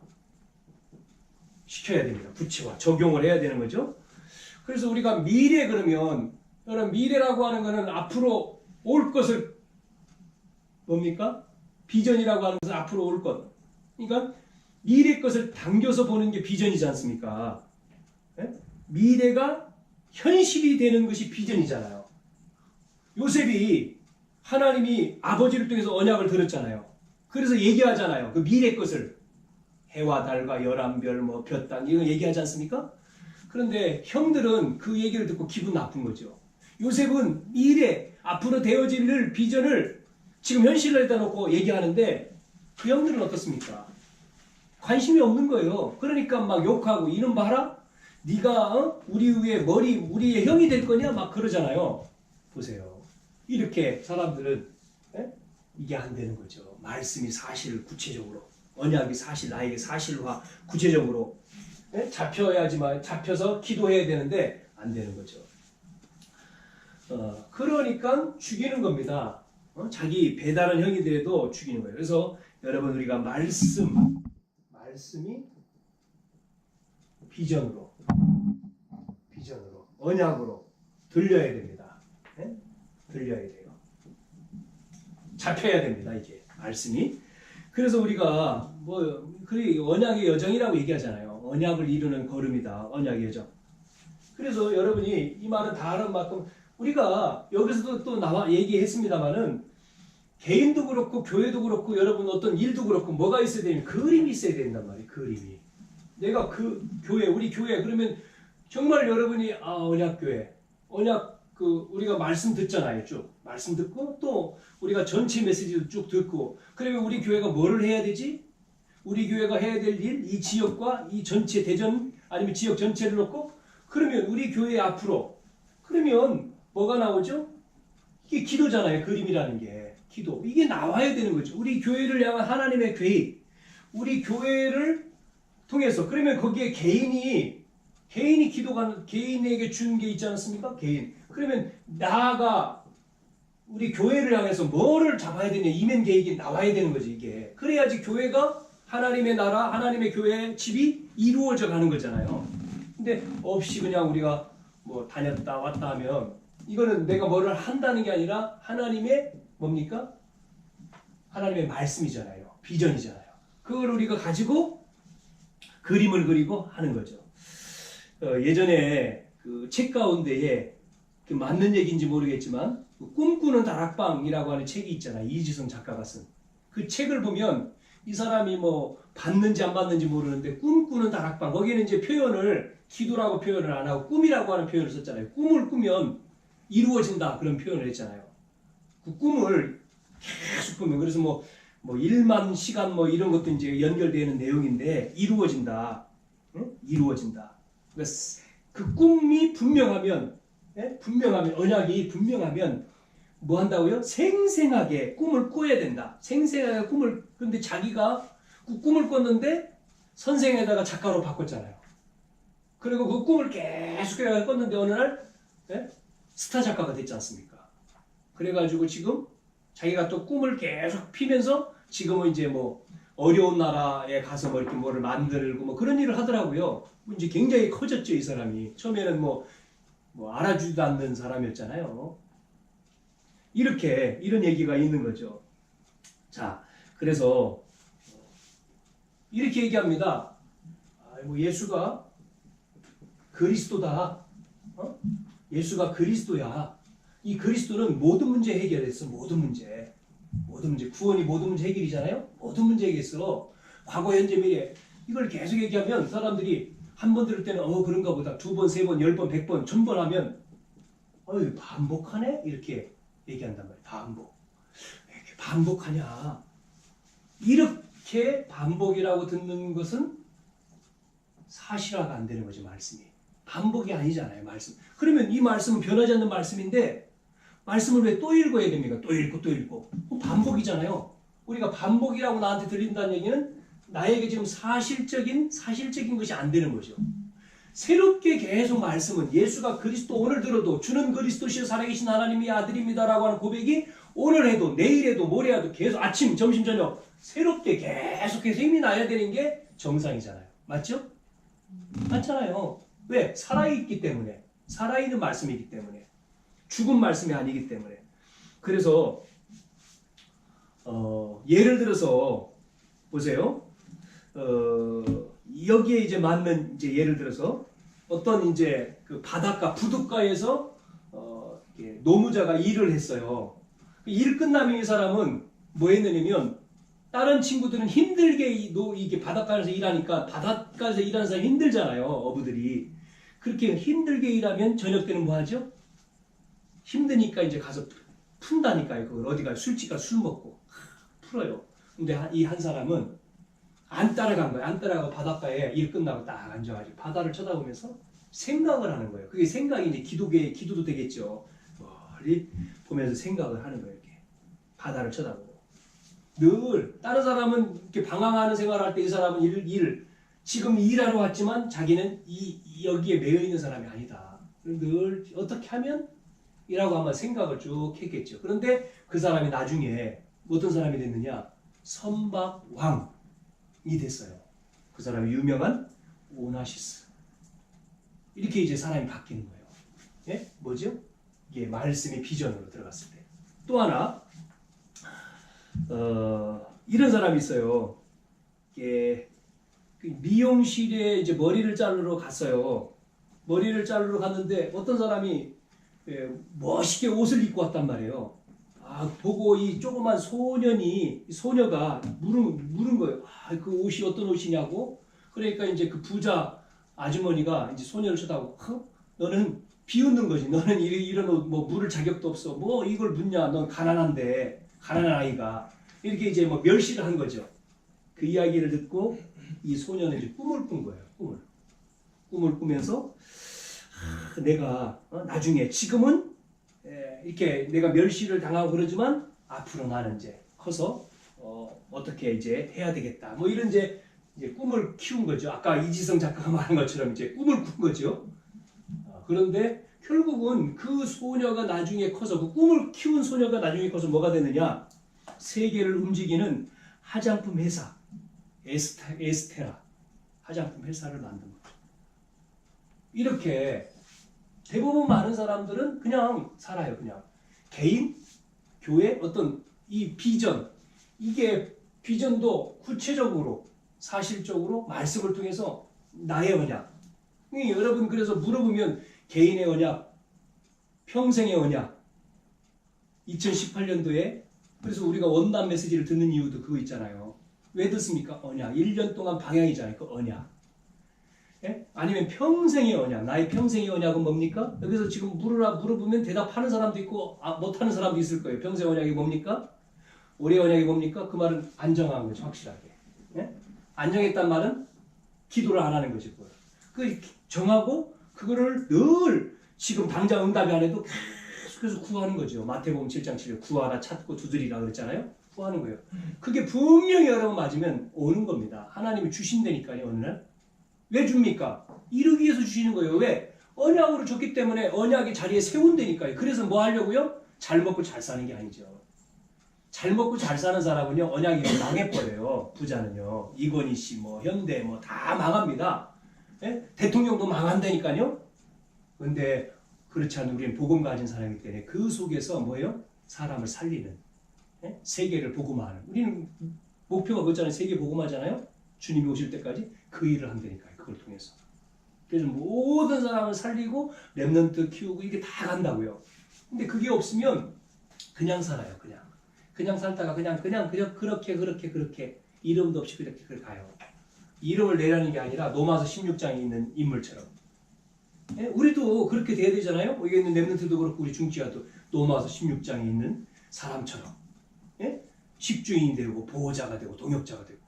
시켜야 됩니다. 구체화 적용을 해야 되는 거죠. 그래서 우리가 미래 그러면 여러분 미래라고 하는 것은 앞으로 올 것을 뭡니까? 비전이라고 하는 것은 앞으로 올 것. 그러니까 미래 것을 당겨서 보는 게 비전이지 않습니까? 미래가 현실이 되는 것이 비전이잖아요. 요셉이 하나님이 아버지를 통해서 언약을 들었잖아요. 그래서 얘기하잖아요. 그 미래 것을 해와 달과 열한 별, 뭐 볕땅 이거 얘기하지 않습니까? 그런데 형들은 그 얘기를 듣고 기분 나쁜 거죠. 요셉은 미래 앞으로 되어질 비전을 지금 현실에다 놓고 얘기하는데 그 형들은 어떻습니까? 관심이 없는 거예요. 그러니까 막 욕하고 이놈 봐라. 네가 우리 위에 우리의 형이 될 거냐 막 그러잖아요. 보세요. 이렇게 사람들은 이게 안 되는 거죠. 말씀이 사실 구체적으로 언약이 사실 나에게 사실화 구체적으로 잡혀야지만 잡혀서 기도해야 되는데 안 되는 거죠. 그러니까 죽이는 겁니다. 자기 배다른 형이 돼도 죽이는 거예요. 그래서 여러분 우리가 말씀이 비전으로 언약으로 들려야 됩니다. 들려야 돼요. 잡혀야 됩니다. 이게 말씀이. 그래서 우리가 언약의 여정이라고 얘기하잖아요. 언약을 이루는 걸음이다. 언약의 여정. 그래서 여러분이 이 말은 다른 만큼 우리가 여기서도 또 나와 얘기했습니다만은 개인도 그렇고 교회도 그렇고 여러분 어떤 일도 그렇고 뭐가 있어야 되냐면 그림이 있어야 된단 말이에요. 그림이. 내가 그 교회 우리 교회 그러면 정말 여러분이 언약교회 언약 우리가 말씀 듣잖아요. 쭉 말씀 듣고 또 우리가 전체 메시지도 쭉 듣고 그러면 우리 교회가 뭐를 해야 되지? 우리 교회가 해야 될 일, 이 지역과 이 전체 대전 아니면 지역 전체를 놓고 그러면 우리 교회 앞으로 그러면 뭐가 나오죠? 이게 기도잖아요. 그림이라는 게 기도. 이게 나와야 되는 거죠. 우리 교회를 향한 하나님의 계획, 우리 교회를 통해서 그러면 거기에 개인이 기도가 개인에게 준 게 있지 않습니까? 개인. 그러면 나가 우리 교회를 향해서 뭐를 잡아야 되냐 이면 계획이 나와야 되는 거지 이게. 그래야지 교회가 하나님의 나라, 하나님의 교회 집이 이루어져 가는 거잖아요. 근데 없이 그냥 우리가 뭐 다녔다 왔다 하면 이거는 내가 뭐를 한다는 게 아니라 하나님의 뭡니까? 하나님의 말씀이잖아요. 비전이잖아요. 그걸 우리가 가지고 그림을 그리고 하는 거죠. 예전에 그 책 가운데에 맞는 얘기인지 모르겠지만 꿈꾸는 다락방이라고 하는 책이 있잖아요. 이지성 작가가 쓴. 그 책을 보면 이 사람이 뭐 받는지 안 받는지 모르는데 꿈꾸는 다락방 거기는 이제 표현을 기도라고 표현을 안 하고 꿈이라고 하는 표현을 썼잖아요. 꿈을 꾸면 이루어진다 그런 표현을 했잖아요. 그 꿈을 계속 꾸면 그래서 뭐 1만 시간 뭐 이런 것도 이제 연결되는 내용인데 이루어진다. 응? 이루어진다. 그러니까 그 꿈이 분명하면 언약이 분명하면 뭐 한다고요? 생생하게 꿈을 꿔야 된다. 생생하게 꿈을 근데 자기가 그 꿈을 꿨는데 선생에다가 작가로 바꿨잖아요. 그리고 그 꿈을 계속해서 꿨는데 어느 날 스타 작가가 됐지 않습니까? 그래가지고 지금 자기가 또 꿈을 계속 피면서 지금은 이제 뭐 어려운 나라에 가서 뭐 이렇게 뭐를 만들고 뭐 그런 일을 하더라고요. 이제 굉장히 커졌죠, 이 사람이. 처음에는 뭐 알아주지도 않는 사람이었잖아요. 이런 얘기가 있는 거죠. 자, 그래서 이렇게 얘기합니다. 예수가 그리스도다. 예수가 그리스도야. 이 그리스도는 모든 문제 해결했어. 모든 문제. 구원이 모든 문제 해결이잖아요. 모든 문제 해결했어. 과거, 현재, 미래. 이걸 계속 얘기하면 사람들이 한 번 들을 때는 그런가 보다. 2번, 3번, 10번, 100번, 1000번 하면 반복하네? 이렇게 얘기한단 말이에요. 반복. 왜 이렇게 반복하냐? 이렇게 반복이라고 듣는 것은 사실화가 안 되는 거죠, 말씀이. 반복이 아니잖아요, 말씀. 그러면 이 말씀은 변하지 않는 말씀인데 말씀을 왜 또 읽어야 됩니까? 또 읽고 또 읽고. 반복이잖아요. 우리가 반복이라고 나한테 들린다는 얘기는 나에게 지금 사실적인 것이 안 되는 거죠. 새롭게 계속 말씀은 예수가 그리스도, 오늘 들어도 주는 그리스도시여 살아계신 하나님의 아들입니다라고 하는 고백이 오늘 해도 내일 해도 모레 해도 계속 아침, 점심, 저녁 새롭게 계속해서 힘이 나야 되는 게 정상이잖아요. 맞죠? 맞잖아요. 왜? 살아있기 때문에. 살아있는 말씀이기 때문에. 죽은 말씀이 아니기 때문에. 그래서 예를 들어서 보세요. 여기에 이제 맞는 이제 예를 들어서 어떤 이제 그 바닷가 부둣가에서 노무자가 일을 했어요. 일 끝나면 이 사람은 뭐 했느냐면 다른 친구들은 힘들게 이게 바닷가에서 일하니까 바닷가에서 일하는 사람이 힘들잖아요. 어부들이. 그렇게 힘들게 일하면 저녁 때는 뭐 하죠? 힘드니까 이제 가서 푼다니까요. 그걸 어디 가요? 술집 가서 술 먹고 풀어요. 근데 이 한 사람은 안 따라간 거예요. 안 따라가고 바닷가에 일 끝나고 딱 앉아가지고 바다를 쳐다보면서 생각을 하는 거예요. 그게 생각이 이제 기도도 되겠죠. 멀리 보면서 생각을 하는 거예요. 이렇게 바다를 쳐다보고. 늘 다른 사람은 이렇게 방황하는 생활을 할 때 이 사람은 지금 일하러 왔지만 자기는 여기에 매여 있는 사람이 아니다. 늘 어떻게 하면 이라고 아마 생각을 쭉 했겠죠. 그런데 그 사람이 나중에 어떤 사람이 됐느냐? 선박왕이 됐어요. 그 사람이 유명한 오나시스. 이렇게 이제 사람이 바뀌는 거예요. 예? 뭐죠? 이게 말씀의 비전으로 들어갔을 때. 또 하나 이런 사람이 있어요. 이게 미용실에 이제 머리를 자르러 갔어요. 머리를 자르러 갔는데 어떤 사람이 멋있게 옷을 입고 왔단 말이에요. 보고 이 조그만 소녀가 물은 거예요. 그 옷이 어떤 옷이냐고. 그러니까 이제 그 부자 아주머니가 이제 소녀를 쳐다보고, 너는 비웃는 거지. 너는 이런 옷, 뭐 물을 자격도 없어. 뭐 이걸 묻냐. 넌 가난한 아이가. 이렇게 이제 뭐 멸시를 한 거죠. 그 이야기를 듣고 이 소녀는 이제 꿈을 꾼 거예요. 꿈을 꾸면서 내가 나중에 지금은 이렇게 내가 멸시를 당하고 그러지만 앞으로 나는 이제 커서 어떻게 이제 해야 되겠다. 뭐 이런 이제 꿈을 키운 거죠. 아까 이지성 작가가 말한 것처럼 이제 꿈을 꾼 거죠. 그런데 결국은 그 소녀가 나중에 커서 그 꿈을 키운 소녀가 나중에 커서 뭐가 되느냐? 세계를 움직이는 화장품 회사 에스테라 화장품 회사를 만든 거죠. 이렇게 대부분 많은 사람들은 그냥 살아요. 그냥 개인, 교회, 어떤 이 비전, 이게 비전도 구체적으로 사실적으로 말씀을 통해서 나의 언약. 여러분 그래서 물어보면 개인의 언약, 평생의 언약. 2018년도에 그래서 우리가 원단 메시지를 듣는 이유도 그거 있잖아요. 왜 듣습니까? 언약. 1년 동안 방향이잖아요. 그 언약. 예? 아니면 평생의 언약. 나의 평생의 언약은 뭡니까? 여기서 지금 물어보면 대답하는 사람도 있고 못하는 사람도 있을 거예요. 평생의 언약이 뭡니까? 올해의 언약이 뭡니까? 그 말은 안정한 거죠. 확실하게. 예? 안정했단 말은 기도를 안 하는 거죠. 그 정하고 그거를 늘 지금 당장 응답이 안 해도 계속해서 구하는 거죠. 마태복음 7장 7절 구하라 찾고 두드리라 그랬잖아요. 구하는 거예요. 그게 분명히 여러분 맞으면 오는 겁니다. 하나님이 주신다니까요. 어느 날. 왜 줍니까? 이루기 위해서 주시는 거예요. 왜? 언약으로 줬기 때문에 언약의 자리에 세운다니까요. 그래서 뭐 하려고요? 잘 먹고 잘 사는 게 아니죠. 잘 먹고 잘 사는 사람은요, 언약이 망해버려요. 부자는요. 이건희 씨, 뭐, 현대, 뭐, 다 망합니다. 예? 대통령도 망한다니까요. 근데 그렇지 않은 우리는 복음 가진 사람이기 때문에 그 속에서 뭐예요? 사람을 살리는. 예? 세계를 복음화하는. 우리는 목표가 그렇잖아요. 세계 복음화잖아요. 주님이 오실 때까지 그 일을 한다니까요. 그걸 통해서. 그래서 모든 사람을 살리고 렘넌트 키우고 이게 다 간다고요. 근데 그게 없으면 그냥 살아요. 그냥 살다가 그냥 그렇게 이름도 없이 그렇게 가요. 이름을 내라는 게 아니라 로마서 16장에 있는 인물처럼. 예? 우리도 그렇게 돼야 되잖아요. 여기 있는 렘넌트도 그렇고 우리 중지가도 로마서 16장에 있는 사람처럼. 예? 십주인이 되고 보호자가 되고 동역자가 되고.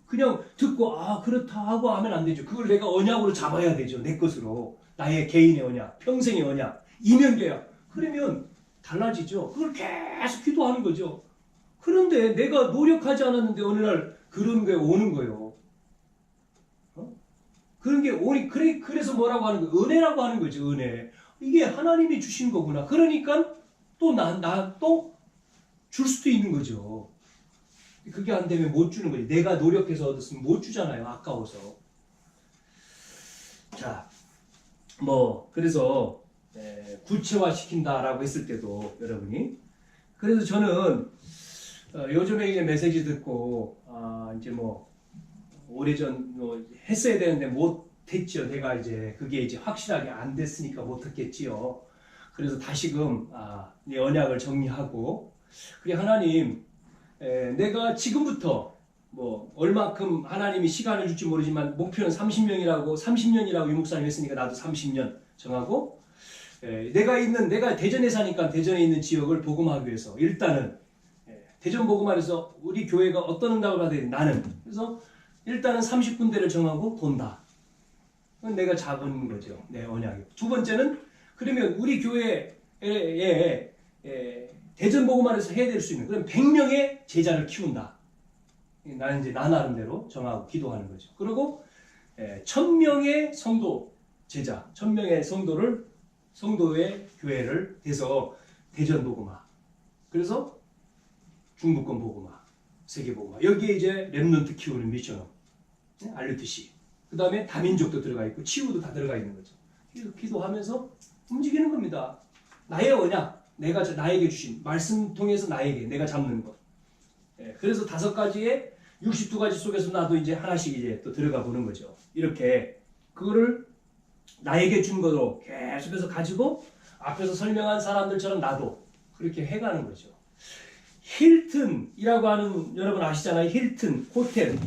그냥 듣고 그렇다 하고 하면 안 되죠. 그걸 내가 언약으로 잡아야 되죠. 내 것으로. 나의 개인의 언약, 평생의 언약, 이면계약. 그러면 달라지죠. 그걸 계속 기도하는 거죠. 그런데 내가 노력하지 않았는데 어느 날 그런 게 오는 거예요. 그런 게 오니 그래서 뭐라고 하는 거예요? 은혜라고 하는 거죠. 은혜. 이게 하나님이 주신 거구나. 그러니까 또 또 줄 수도 있는 거죠. 그게 안 되면 못 주는 거지. 내가 노력해서 얻었으면 못 주잖아요. 아까워서. 자, 그래서 구체화시킨다라고 했을 때도 여러분이. 그래서 저는 요즘에 이제 메시지 듣고 이제 오래전 했어야 되는데 못 했죠. 내가 이제 그게 이제 확실하게 안 됐으니까 못 했겠지요. 그래서 다시금 내 언약을 정리하고 그래 하나님 내가 지금부터 얼마큼 하나님이 시간을 줄지 모르지만 목표는 30년이라고 유 목사님 했으니까 나도 30년 정하고 내가 대전에 사니까 대전에 있는 지역을 복음하기 위해서 일단은 대전 복음하면서 우리 교회가 어떤 응답을 받아야 돼 나는 그래서 일단은 30군데를 정하고 돈다. 그건 내가 잡은 거죠. 내 언약이. 두 번째는 그러면 우리 교회에 대전 복음하면서 해야 될 수 있는 그럼 100명의 제자를 키운다. 나는 이제 나 나름대로 정하고 기도하는 거죠. 그리고 1000명의 성도 제자, 1000명의 성도의 교회를 해서 대전 복음화. 그래서 중부권 복음화, 세계 복음화. 여기에 이제 렘넌트 키우는 미션업, 알류트시. 그 다음에 다민족도 들어가 있고 치유도 다 들어가 있는 거죠. 기도하면서 움직이는 겁니다. 나의 언약. 내가 나에게 주신 말씀 통해서 내가 잡는 것. 그래서 5가지의 62가지 속에서 나도 이제 하나씩 이제 또 들어가 보는 거죠. 이렇게 그거를 나에게 준 거로 계속해서 가지고 앞에서 설명한 사람들처럼 나도 그렇게 해가는 거죠. 힐튼이라고 하는 여러분 아시잖아요. 힐튼 호텔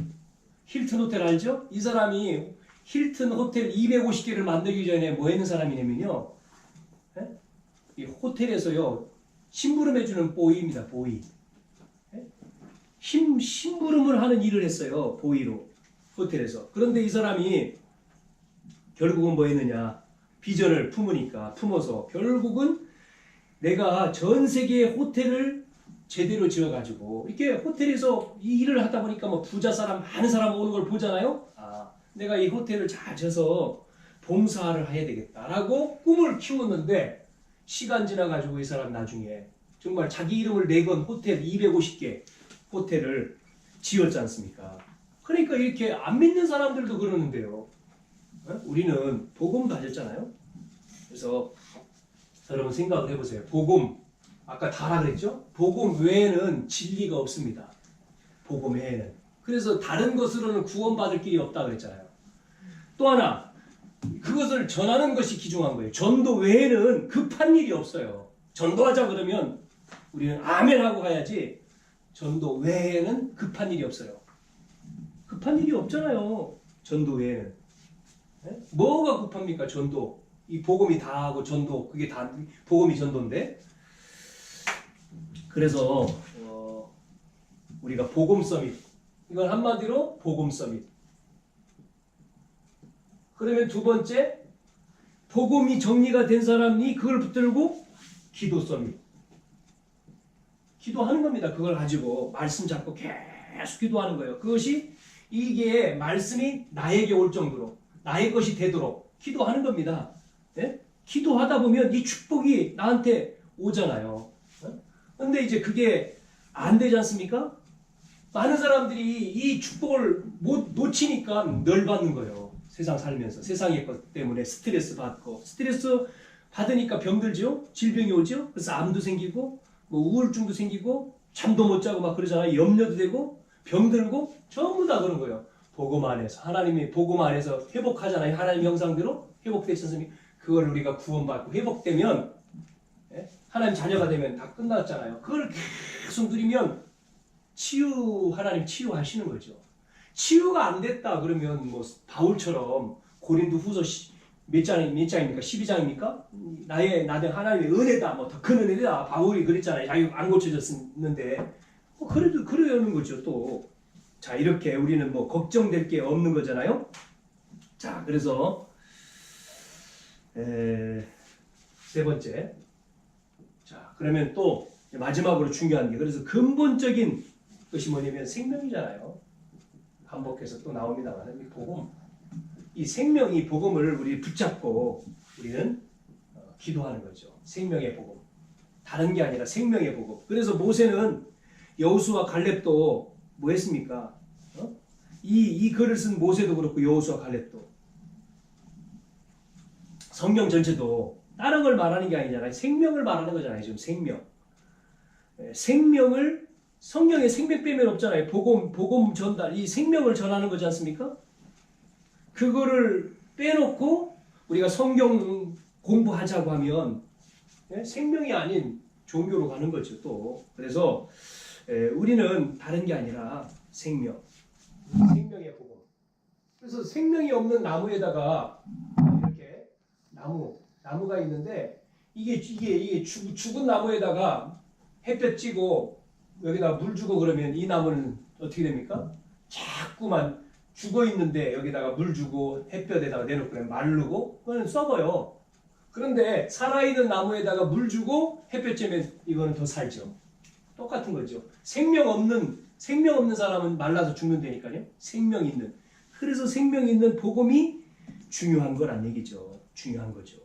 알죠? 이 사람이 힐튼 호텔 250개를 만들기 전에 뭐 했는 사람이냐면요. 이 호텔에서요 심부름해주는 보이입니다. 보이. 심부름을 하는 일을 했어요. 보이로 호텔에서. 그런데 이 사람이 결국은 뭐 했느냐 비전을 품어서 결국은 내가 전 세계의 호텔을 제대로 지어가지고 이렇게 호텔에서 이 일을 하다 보니까 부자 사람 많은 사람 오는 걸 보잖아요. 내가 이 호텔을 잘 져서 봉사를 해야 되겠다라고 꿈을 키웠는데 시간 지나가지고 이 사람 나중에 정말 자기 이름을 내건 호텔 250개 호텔을 지었지 않습니까? 그러니까 이렇게 안 믿는 사람들도 그러는데요. 우리는 복음 가졌잖아요. 그래서 여러분 생각을 해보세요. 복음 아까 다라 그랬죠? 복음 외에는 진리가 없습니다. 복음 외에는. 그래서 다른 것으로는 구원받을 길이 없다 그랬잖아요. 또 하나 그것을 전하는 것이 기중한 거예요. 전도 외에는 급한 일이 없어요. 전도하자 그러면 우리는 아멘 하고 가야지 전도 외에는 급한 일이 없어요. 급한 일이 없잖아요. 전도 외에는. 뭐가 급합니까? 전도. 이 복음이 다 하고 전도 그게 다 복음이 전도인데 그래서 우리가 복음 서밋 이건 한마디로 복음 서밋. 그러면 두 번째 복음이 정리가 된 사람이 그걸 붙들고 기도 서밋. 기도하는 겁니다. 그걸 가지고 말씀 잡고 계속 기도하는 거예요. 그것이 이게 말씀이 나에게 올 정도로 나의 것이 되도록 기도하는 겁니다. 네? 기도하다 보면 이 축복이 나한테 오잖아요. 근데 이제 그게 안 되지 않습니까? 많은 사람들이 이 축복을 못 놓치니까 늘 받는 거예요. 세상 살면서. 세상의 것 때문에 스트레스 받고. 스트레스 받으니까 병들죠? 질병이 오죠? 그래서 암도 생기고, 뭐 우울증도 생기고, 잠도 못 자고 막 그러잖아요. 염려도 되고, 병들고, 전부 다 그런 거예요. 복음 안에서. 하나님이 복음 안에서 회복하잖아요. 하나님 형상대로 회복되지 않습니까? 그걸 우리가 구원받고 회복되면, 하나님 자녀가 되면 다 끝났잖아요. 그걸 계속 누리면 하나님 치유하시는 거죠. 치유가 안 됐다 그러면 뭐 바울처럼 고린도 후서 몇 장입니까? 12장입니까? 나는 하나님의 은혜다, 뭐 더 큰 은혜다. 바울이 그랬잖아요. 자기 안 고쳐졌는데. 그래도 그러는 거죠, 또. 자, 이렇게 우리는 뭐 걱정될 게 없는 거잖아요. 자, 그래서, 세 번째. 자, 그러면 또 마지막으로 중요한 게, 그래서 근본적인 것이 뭐냐면 생명이잖아요. 반복해서 또 나옵니다만, 이 복음. 이 생명, 이 복음을 우리 붙잡고 우리는 기도하는 거죠. 생명의 복음. 다른 게 아니라 생명의 복음. 그래서 모세는 여호수아 갈렙도 뭐 했습니까? 이 글을 쓴 모세도 그렇고 여호수아 갈렙도 성경 전체도 다른 걸 말하는 게 아니잖아요. 생명을 말하는 거잖아요. 지금 생명. 생명을 성경에 생명 빼면 없잖아요. 복음 전달, 이 생명을 전하는 거지 않습니까? 그거를 빼놓고 우리가 성경 공부하자고 하면 생명이 아닌 종교로 가는 거죠, 또. 그래서 우리는 다른 게 아니라 생명의 복음. 그래서 생명이 없는 나무에다가 이렇게 나무가 있는데 이게 죽은 나무에다가 햇볕 찌고 여기다 물 주고 그러면 이 나무는 어떻게 됩니까? 자꾸만 죽어 있는데 여기다가 물 주고 햇볕에다가 내놓고 그러면 마르고 그거는 썩어요. 그런데 살아있는 나무에다가 물 주고 햇볕 쬐면 이거는 더 살죠. 똑같은 거죠. 생명 없는 사람은 말라서 죽는다니까요. 생명 있는. 그래서 생명 있는 복음이 중요한 거란 얘기죠. 중요한 거죠.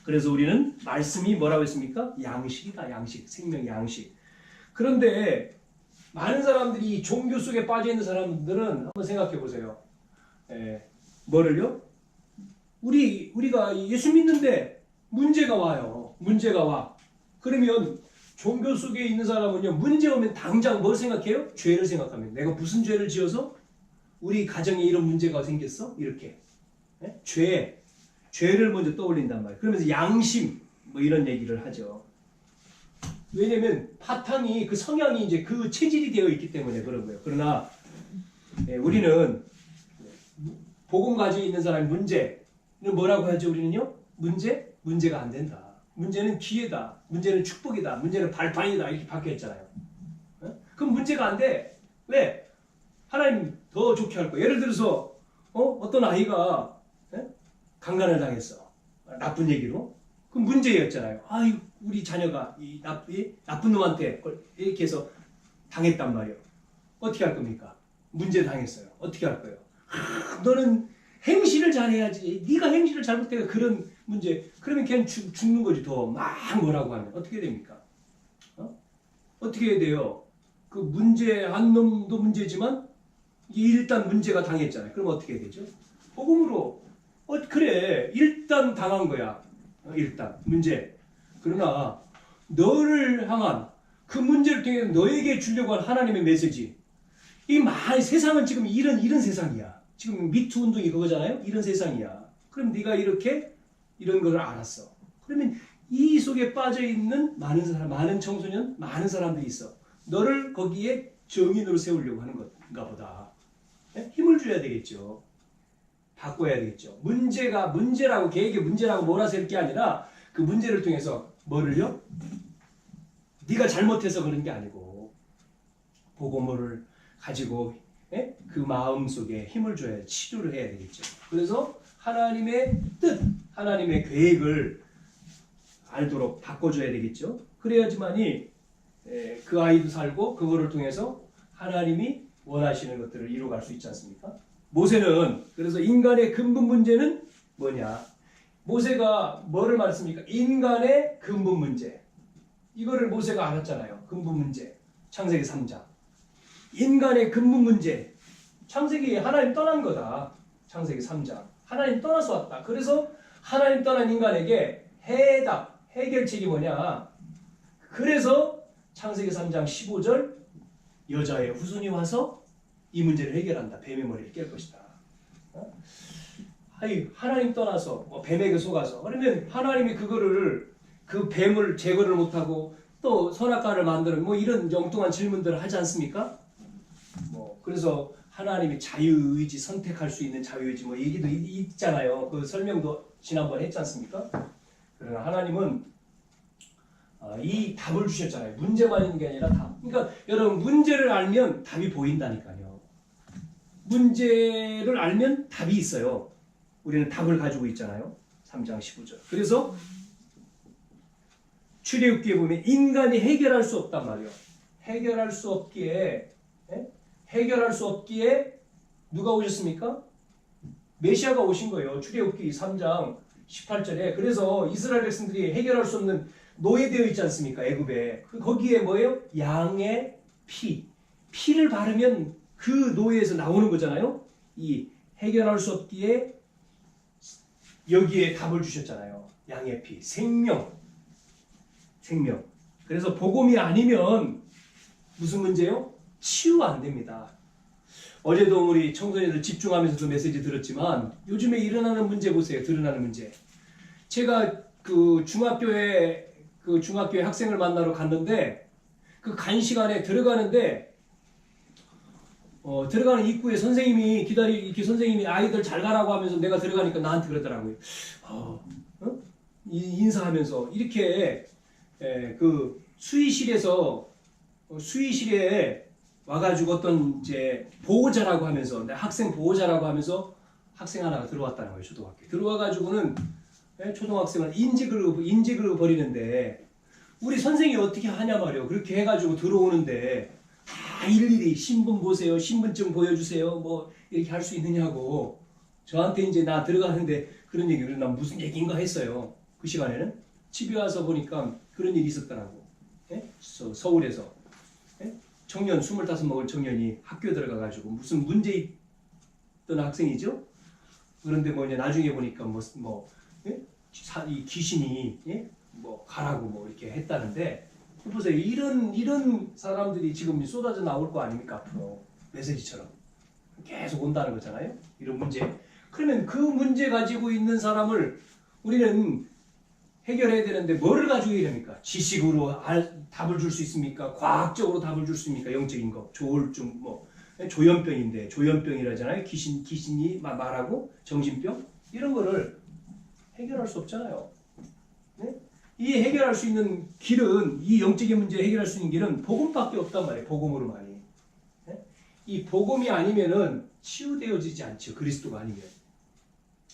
그래서 우리는 말씀이 뭐라고 했습니까? 양식이다. 양식. 생명 양식. 그런데 많은 사람들이 종교 속에 빠져 있는 사람들은 한번 생각해 보세요. 뭐를요? 우리가 예수 믿는데 문제가 와요. 문제가 와. 그러면 종교 속에 있는 사람은요, 문제 오면 당장 뭘 생각해요? 죄를 생각합니다. 내가 무슨 죄를 지어서 우리 가정에 이런 문제가 생겼어? 이렇게. 죄를 먼저 떠올린단 말이에요. 그러면서 양심, 뭐 이런 얘기를 하죠. 왜냐면 바탕이 그 성향이 이제 그 체질이 되어 있기 때문에 그런 거예요. 그러나 우리는 복음 가지고 있는 사람의 문제는 뭐라고 하죠? 우리는요? 문제가 안 된다. 문제는 기회다. 문제는 축복이다. 문제는 발판이다. 이렇게 바뀌었잖아요. 그럼 문제가 안 돼. 왜? 하나님 더 좋게 할 거예요. 예를 들어서 어떤 아이가 강간을 당했어. 나쁜 얘기로. 그 문제였잖아요. 우리 자녀가 이 나쁜 놈한테 이렇게 해서 당했단 말이에요. 어떻게 할 겁니까? 문제 당했어요. 어떻게 할 거예요? 너는 행실을 잘해야지. 네가 행실을 잘못해가 그런 문제. 그러면 걔는 죽는 거지. 더 막 뭐라고 하면 어떻게 됩니까? 어떻게 해야 돼요? 그 문제한 놈도 문제지만 일단 문제가 당했잖아요. 그럼 어떻게 해야 되죠? 복음으로 그래 일단 당한 거야. 일단 문제. 그러나 너를 향한 그 문제를 통해 너에게 주려고 한 하나님의 메시지. 세상은 지금 이런 세상이야. 지금 미투 운동이 그거잖아요. 이런 세상이야. 그럼 네가 이런 걸 알았어. 그러면 이 속에 빠져 있는 많은 청소년, 많은 사람들이 있어. 너를 거기에 정인으로 세우려고 하는 건가 보다. 힘을 줘야 되겠죠. 바꿔야 되겠죠. 문제라고 걔에게 문제라고 몰아셀 게 아니라 그 문제를 통해서 뭐를요? 네가 잘못해서 그런 게 아니고 복음을 가지고 그 마음 속에 힘을 줘야 치료를 해야 되겠죠. 그래서 하나님의 뜻, 하나님의 계획을 알도록 바꿔줘야 되겠죠. 그래야지만이 그 아이도 살고 그거를 통해서 하나님이 원하시는 것들을 이루어갈 수 있지 않습니까? 모세는 그래서 인간의 근본 문제는 뭐냐? 모세가 뭐를 말했습니까? 인간의 근본 문제. 이거를 모세가 알았잖아요. 근본 문제. 창세기 3장. 인간의 근본 문제. 창세기 하나님 떠난 거다. 창세기 3장. 하나님 떠나서 왔다. 그래서 하나님 떠난 인간에게 해답, 해결책이 뭐냐. 그래서 창세기 3장 15절 여자의 후손이 와서 이 문제를 해결한다. 뱀의 머리를 깰 것이다. 하나님 떠나서 뱀에게 속아서 그러면 하나님이 그거를 그 뱀을 제거를 못하고 또 선악과를 만드는 이런 엉뚱한 질문들을 하지 않습니까? 그래서 하나님이 자유의지 선택할 수 있는 자유의지 얘기도 있잖아요. 그 설명도 지난번에 했지 않습니까? 그러나 하나님은 이 답을 주셨잖아요. 문제만 있는 게 아니라 답. 그러니까 여러분 문제를 알면 답이 보인다니까요. 문제를 알면 답이 있어요. 우리는 답을 가지고 있잖아요. 3장 15절. 그래서 출애굽기에 보면 인간이 해결할 수 없단 말이에요. 해결할 수 없기에 누가 오셨습니까? 메시아가 오신 거예요. 출애굽기 3장 18절에. 그래서 이스라엘 백성들이 해결할 수 없는 노예되어 있지 않습니까? 애굽에. 거기에 뭐예요? 양의 피를 바르면 그 노예에서 나오는 거잖아요. 이 해결할 수 없기에 여기에 답을 주셨잖아요. 양의 피, 생명. 그래서 복음이 아니면 무슨 문제요? 치유 안 됩니다. 어제도 우리 청소년들 집중하면서도 메시지 들었지만 요즘에 일어나는 문제 보세요. 드러나는 문제. 제가 그 중학교에 학생을 만나러 갔는데 그 간시간에 들어가는데 들어가는 입구에 선생님이 선생님이 아이들 잘 가라고 하면서 내가 들어가니까 나한테 그러더라고요. 인사하면서 이렇게 그 수의실에 와가지고 어떤 이제 보호자라고 하면서 학생 보호자라고 하면서 학생 하나가 들어왔다는 거예요. 초등학교 들어와가지고는 초등학생을 인직을 벌이는데 우리 선생이 어떻게 하냐 말이에요. 그렇게 해가지고 들어오는데 다 일일이 신분 보세요, 신분증 보여주세요, 이렇게 할 수 있느냐고 저한테 이제 나 들어가는데 그런 얘기를 난 무슨 얘기인가 했어요. 그 시간에는 집에 와서 보니까 그런 일이 있었더라고. 서울에서 청년 25 먹을 청년이 학교 들어가가지고 무슨 문제 있던 학생이죠. 그런데 이제 나중에 보니까 이 귀신이 가라고 이렇게 했다는데 보세요. 이런 사람들이 지금 쏟아져 나올 거 아닙니까? 앞으로 메시지처럼 계속 온다는 거잖아요. 이런 문제. 그러면 그 문제 가지고 있는 사람을 우리는 해결해야 되는데 뭐를 가지고 이럽니까? 지식으로 답을 줄 수 있습니까? 과학적으로 답을 줄 수 있습니까? 영적인 거, 조울증, 조현병인데 조현병이라잖아요. 귀신이 말하고 정신병 이런 거를 해결할 수 없잖아요. 네? 이 해결할 수 있는 길은 이 영적인 문제 해결할 수 있는 길은 복음밖에 없단 말이에요. 복음으로만이. 네? 이 복음이 아니면은 치유되어지지 않죠. 그리스도가 아니면.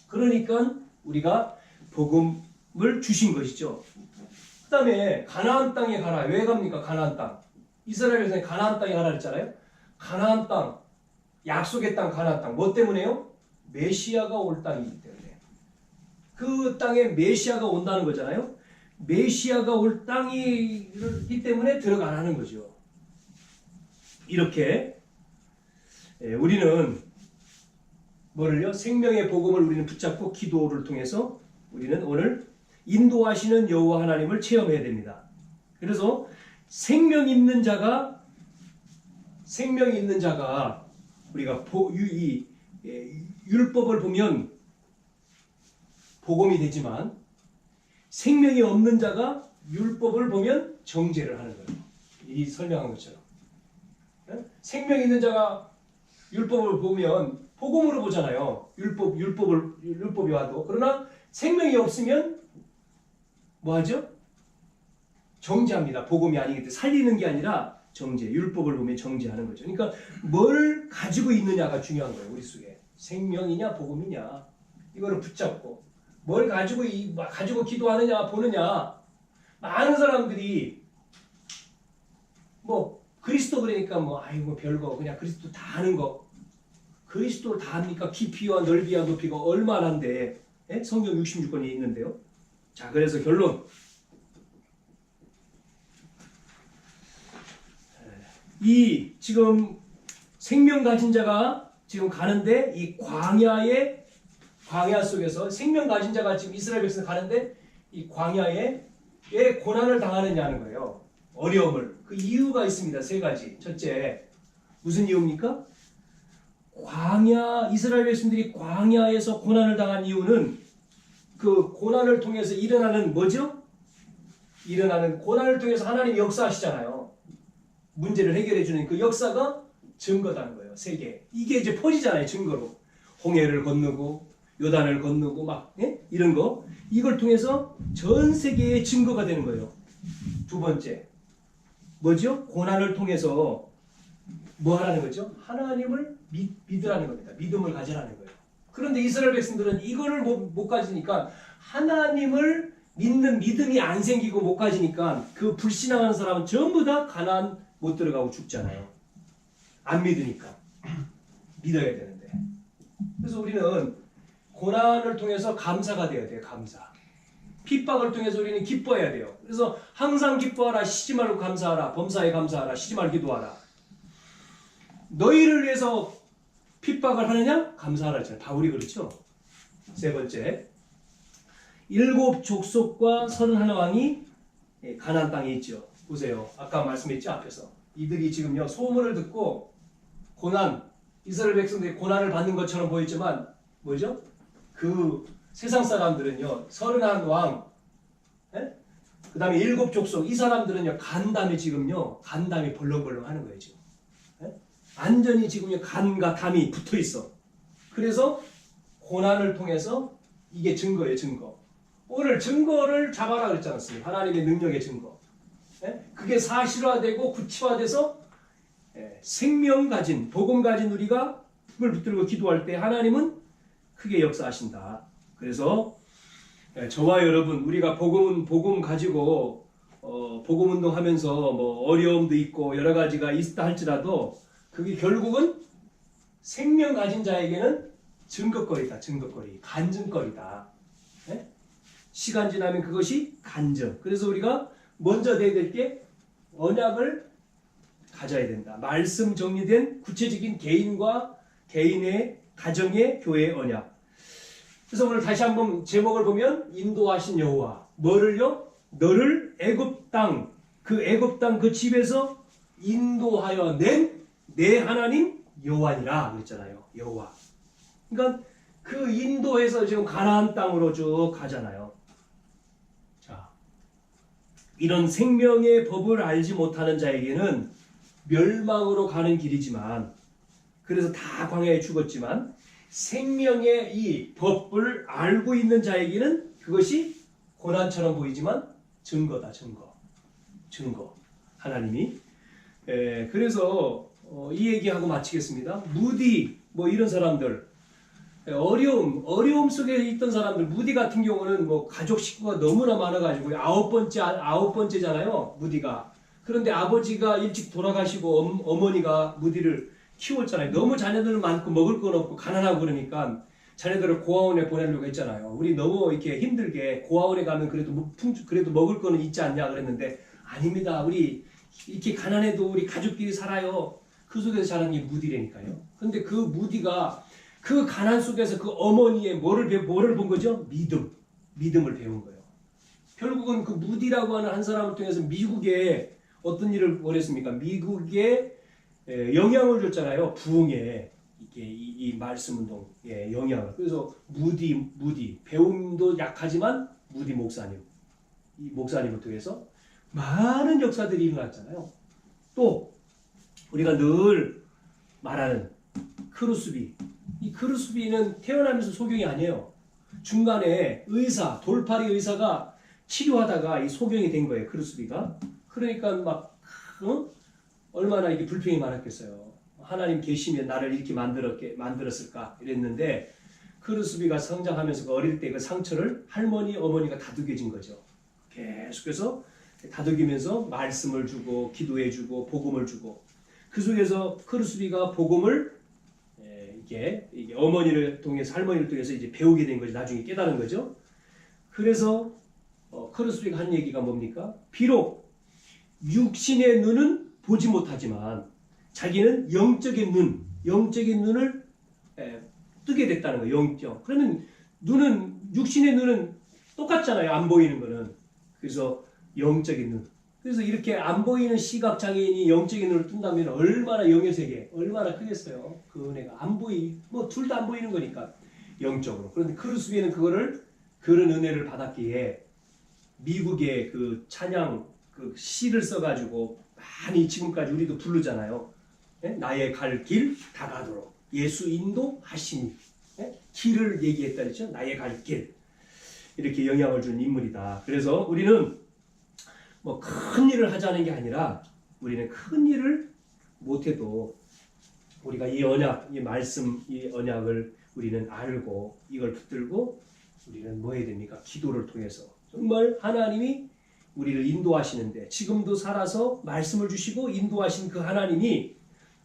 그러니까 우리가 복음을 주신 것이죠. 그 다음에 가나안 땅에 가라. 왜 갑니까? 가나안 땅. 이스라엘에서 가나안 땅에 가라 했잖아요. 가나안 땅, 약속의 땅, 가나안 땅. 뭐 때문에요? 메시아가 올 땅이기 때문에. 그 땅에 메시아가 온다는 거잖아요. 메시아가 올 땅이기 때문에 들어가라는 거죠. 이렇게 우리는 뭐를요? 생명의 복음을 우리는 붙잡고 기도를 통해서 우리는 오늘 인도하시는 여호와 하나님을 체험해야 됩니다. 그래서 생명이 있는 자가 우리가 율법을 보면 복음이 되지만 생명이 없는 자가 율법을 보면 정죄를 하는 거예요. 이 설명한 것처럼. 생명이 있는 자가 율법을 보면 복음으로 보잖아요. 율법이 와도. 그러나 생명이 없으면 뭐 하죠? 정죄합니다. 복음이 아니기 때문에 살리는 게 아니라 정죄. 율법을 보면 정죄하는 거죠. 그러니까 뭘 가지고 있느냐가 중요한 거예요. 우리 속에. 생명이냐 복음이냐. 이거를 붙잡고 뭘 가지고 기도하느냐 보느냐. 많은 사람들이 그리스도 그러니까 아이고 별거 그냥 그리스도 다 아는 거. 그리스도를 다 합니까? 깊이와 넓이와 높이가 얼마나인데 성경 66권이 있는데요. 자, 그래서 결론. 이 지금 생명 가진 자가 지금 가는데 이 광야 속에서 생명 가진 자가 지금 이스라엘 백성 가는데 이 광야에 왜 고난을 당하느냐는 거예요. 어려움을. 그 이유가 있습니다. 세 가지. 첫째, 무슨 이유입니까? 이스라엘 백성들이 광야에서 고난을 당한 이유는 그 고난을 통해서 일어나는 뭐죠? 일어나는 고난을 통해서 하나님이 역사하시잖아요. 문제를 해결해 주는 그 역사가 증거다는 거예요. 세계. 이게 이제 퍼지잖아요. 증거로. 홍해를 건너고 요단을 건너고 막 이런 거. 이걸 통해서 전 세계의 증거가 되는 거예요. 두 번째. 뭐죠? 고난을 통해서 뭐 하라는 거죠? 하나님을 믿으라는 겁니다. 믿음을 가지라는 거예요. 그런데 이스라엘 백성들은 이거를 못 가지니까 하나님을 믿는 믿음이 안 생기고 못 가지니까 그 불신앙하는 사람은 전부 다 가나안 못 들어가고 죽잖아요. 안 믿으니까. 믿어야 되는데. 그래서 우리는 고난을 통해서 감사가 되어야 돼요. 감사. 핍박을 통해서 우리는 기뻐해야 돼요. 그래서 항상 기뻐하라. 쉬지 말고 감사하라. 범사에 감사하라. 쉬지 말고 기도하라. 너희를 위해서 핍박을 하느냐? 감사하라 했잖아요. 바울이 그렇죠. 세 번째, 7 족속과 31 왕이 가나안 땅에 있죠. 보세요. 아까 말씀했죠. 앞에서. 이들이 지금요 소문을 듣고 고난, 이스라엘 백성들이 고난을 받는 것처럼 보였지만 뭐죠? 그 세상 사람들은요 31 왕, 그 다음에 7 족속, 이 사람들은요 간담이 지금요 간담이 벌렁벌렁 하는 거예요. 지금 완전히 지금요 간과 담이 붙어 있어. 그래서 고난을 통해서 이게 증거예요. 증거. 오늘 증거를 잡아라 그랬지 않았습니까? 하나님의 능력의 증거. 그게 사실화되고 구체화돼서 생명 가진, 복음 가진 우리가 힘을 붙들고 기도할 때 하나님은 크게 역사하신다. 그래서 저와 여러분, 우리가 복음 가지고 복음 운동하면서 뭐 어려움도 있고 여러 가지가 있다 할지라도 그게 결국은 생명 가진 자에게는 증거거리다. 증거거리, 간증거리다. 시간 지나면 그것이 간증. 그래서 우리가 먼저 해야 될 게 언약을 가져야 된다. 말씀 정리된 구체적인 개인과 개인의 가정의 교회의 언약. 그래서 오늘 다시 한번 제목을 보면 인도하신 여호와. 뭐를요? 너를 애굽 땅 그 집에서 인도하여 낸 내 하나님 여호와니라 그랬잖아요. 여호와. 그러니까 그 인도에서 지금 가나안 땅으로 쭉 가잖아요. 자, 이런 생명의 법을 알지 못하는 자에게는 멸망으로 가는 길이지만, 그래서 다 광야에 죽었지만 생명의 이 법을 알고 있는 자에게는 그것이 고난처럼 보이지만 증거다. 증거. 하나님이. 그래서 이 얘기하고 마치겠습니다. 무디 뭐 이런 사람들, 어려움 속에 있던 사람들, 무디 같은 경우는 뭐 가족 식구가 너무나 많아가지고 아홉 번째잖아요. 무디가. 그런데 아버지가 일찍 돌아가시고 어머니가 무디를 키웠잖아요. 너무 자녀들 많고 먹을 건 없고 가난하고 그러니까 자녀들을 고아원에 보내려고 했잖아요. 우리 너무 이렇게 힘들게 고아원에 가면 그래도 먹을 거는 있지 않냐 그랬는데 아닙니다. 우리 이렇게 가난해도 우리 가족끼리 살아요. 그 속에서 자란 게 무디라니까요. 근데 그 무디가 그 가난 속에서 그 어머니의 뭐를 본 거죠? 믿음을 배운 거예요. 결국은 그 무디라고 하는 한 사람을 통해서 미국에 어떤 일을 벌였습니까? 미국에 영향을 줬잖아요. 부흥에 이 말씀 운동에 영향을. 그래서 무디 배움도 약하지만 무디 목사님, 이 목사님을 통해서 많은 역사들이 일어났잖아요. 또 우리가 늘 말하는 크루스비, 이 크루스비는 태어나면서 소경이 아니에요. 중간에 돌팔이 의사가 치료하다가 이 소경이 된 거예요. 크루스비가. 그러니까 막 얼마나 이게 불평이 많았겠어요. 하나님 계시면 나를 이렇게 만들었을까 이랬는데, 크루스비가 성장하면서 그 어릴 때 그 상처를 어머니가 다독여진 거죠. 계속해서 다독이면서 말씀을 주고 기도해주고 복음을 주고, 그 속에서 크루스비가 복음을 이게 어머니를 통해서, 할머니를 통해서 이제 배우게 된 거죠. 나중에 깨달은 거죠. 그래서 크루스비가 한 얘기가 뭡니까? 비록 육신의 눈은 보지 못하지만 자기는 영적인 눈을 뜨게 됐다는 거예요. 영적. 그러면 육신의 눈은 똑같잖아요. 안 보이는 거는. 그래서 영적인 눈. 그래서 이렇게 안 보이는 시각 장애인이 영적인 눈을 뜬다면 얼마나 영의 세계, 얼마나 크겠어요. 그 은혜가 뭐 둘 다 안 보이는 거니까 영적으로. 그런데 크루스비에는 그런 은혜를 받았기에 미국의 그 찬양 그 시를 써가지고 많이 지금까지 우리도 부르잖아요. 나의 갈 길 다가도록 예수 인도하시니 길을 얘기했다 그랬죠. 나의 갈 길. 이렇게 영향을 준 인물이다. 그래서 우리는 뭐 큰 일을 하자는 게 아니라 우리는 큰 일을 못해도 우리가 이 언약, 이 말씀, 이 언약을 우리는 알고 이걸 붙들고 우리는 뭐 해야 됩니까? 기도를 통해서 정말 하나님이 우리를 인도하시는데 지금도 살아서 말씀을 주시고 인도하신 그 하나님이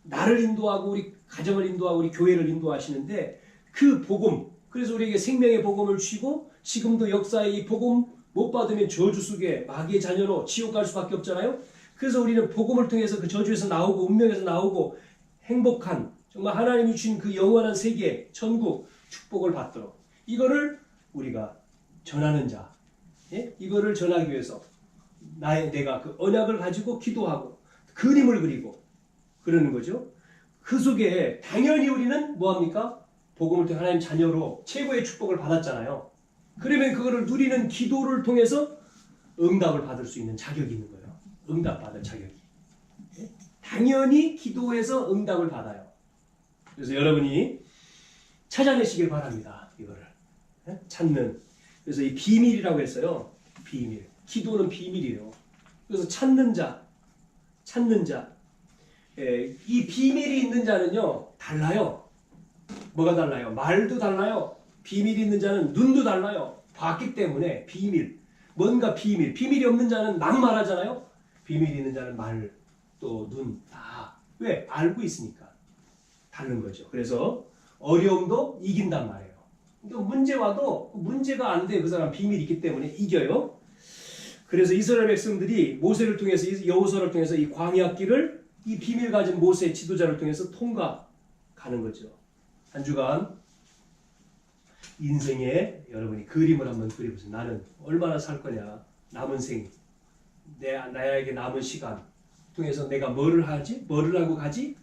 나를 인도하고 우리 가정을 인도하고 우리 교회를 인도하시는데 그 복음, 그래서 우리에게 생명의 복음을 주시고 지금도 역사에 이 복음 못 받으면 저주 속에 마귀의 자녀로 지옥 갈 수밖에 없잖아요. 그래서 우리는 복음을 통해서 그 저주에서 나오고 운명에서 나오고 행복한 정말 하나님이 주신 그 영원한 세계 천국 축복을 받도록 이거를 우리가 전하는 자, 이거를 전하기 위해서 내가 그 언약을 가지고 기도하고 그림을 그리고 그러는 거죠. 그 속에 당연히 우리는 뭐합니까? 복음을 통해 하나님 자녀로 최고의 축복을 받았잖아요. 그러면 그거를 누리는 기도를 통해서 응답을 받을 수 있는 자격이 있는 거예요. 응답받을 자격이. 당연히 기도해서 응답을 받아요. 그래서 여러분이 찾아내시길 바랍니다. 이거를. 찾는. 그래서 이 비밀이라고 했어요. 비밀. 기도는 비밀이에요. 그래서 찾는 자. 이 비밀이 있는 자는요, 달라요. 뭐가 달라요? 말도 달라요. 비밀이 있는 자는 눈도 달라요. 봤기 때문에 비밀. 뭔가 비밀이 없는 자는 막 말하잖아요. 비밀이 있는 자는 말, 또 눈, 다. 왜? 알고 있으니까. 다른 거죠. 그래서 어려움도 이긴단 말이에요. 그러니까 문제 와도 문제가 안 돼. 그 사람 비밀이 있기 때문에 이겨요. 그래서 이스라엘 백성들이 모세를 통해서, 여호수아를 통해서 이 광야 길을 이 비밀 가진 모세 지도자를 통해서 통과가는 거죠. 한 주간 인생에 여러분이 그림을 한번 그려보세요. 나는 얼마나 살 거냐. 남은 생, 나에게 남은 시간 통해서 내가 뭐를 하지? 뭐를 하고 가지?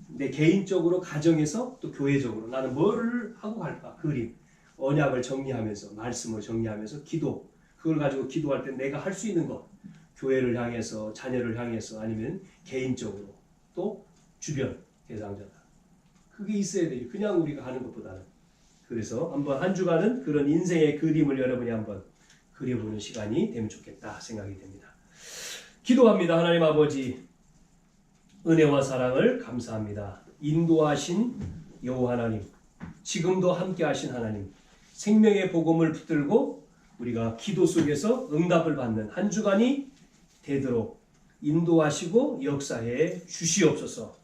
내 개인적으로, 가정에서, 또 교회적으로 나는 뭐를 하고 갈까? 그림, 언약을 정리하면서, 말씀을 정리하면서 기도, 그걸 가지고 기도할 때 내가 할 수 있는 것, 교회를 향해서, 자녀를 향해서, 아니면 개인적으로, 또 주변 대상자다. 그게 있어야 돼요. 그냥 우리가 하는 것보다는. 그래서 한번 한 주간은 그런 인생의 그림을 여러분이 한번 그려보는 시간이 되면 좋겠다 생각이 됩니다. 기도합니다. 하나님 아버지, 은혜와 사랑을 감사합니다. 인도하신 여호와 하나님, 지금도 함께하신 하나님, 생명의 복음을 붙들고 우리가 기도 속에서 응답을 받는 한 주간이 되도록 인도하시고 역사해 주시옵소서.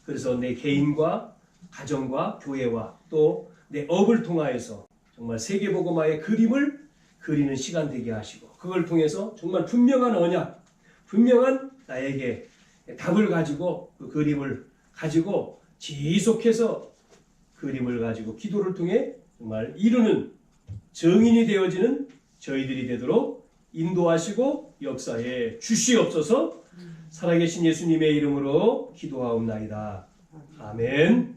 그래서 내 개인과 가정과 교회와 또 내 업을 통하여서 정말 세계복음화의 그림을 그리는 시간 되게 하시고 그걸 통해서 정말 분명한 언약, 분명한 나에게 답을 가지고 그 그림을 가지고 지속해서 그림을 가지고 기도를 통해 정말 이루는 정인이 되어지는 저희들이 되도록 인도하시고 역사에 주시옵소서. 살아계신 예수님의 이름으로 기도하옵나이다. 아멘.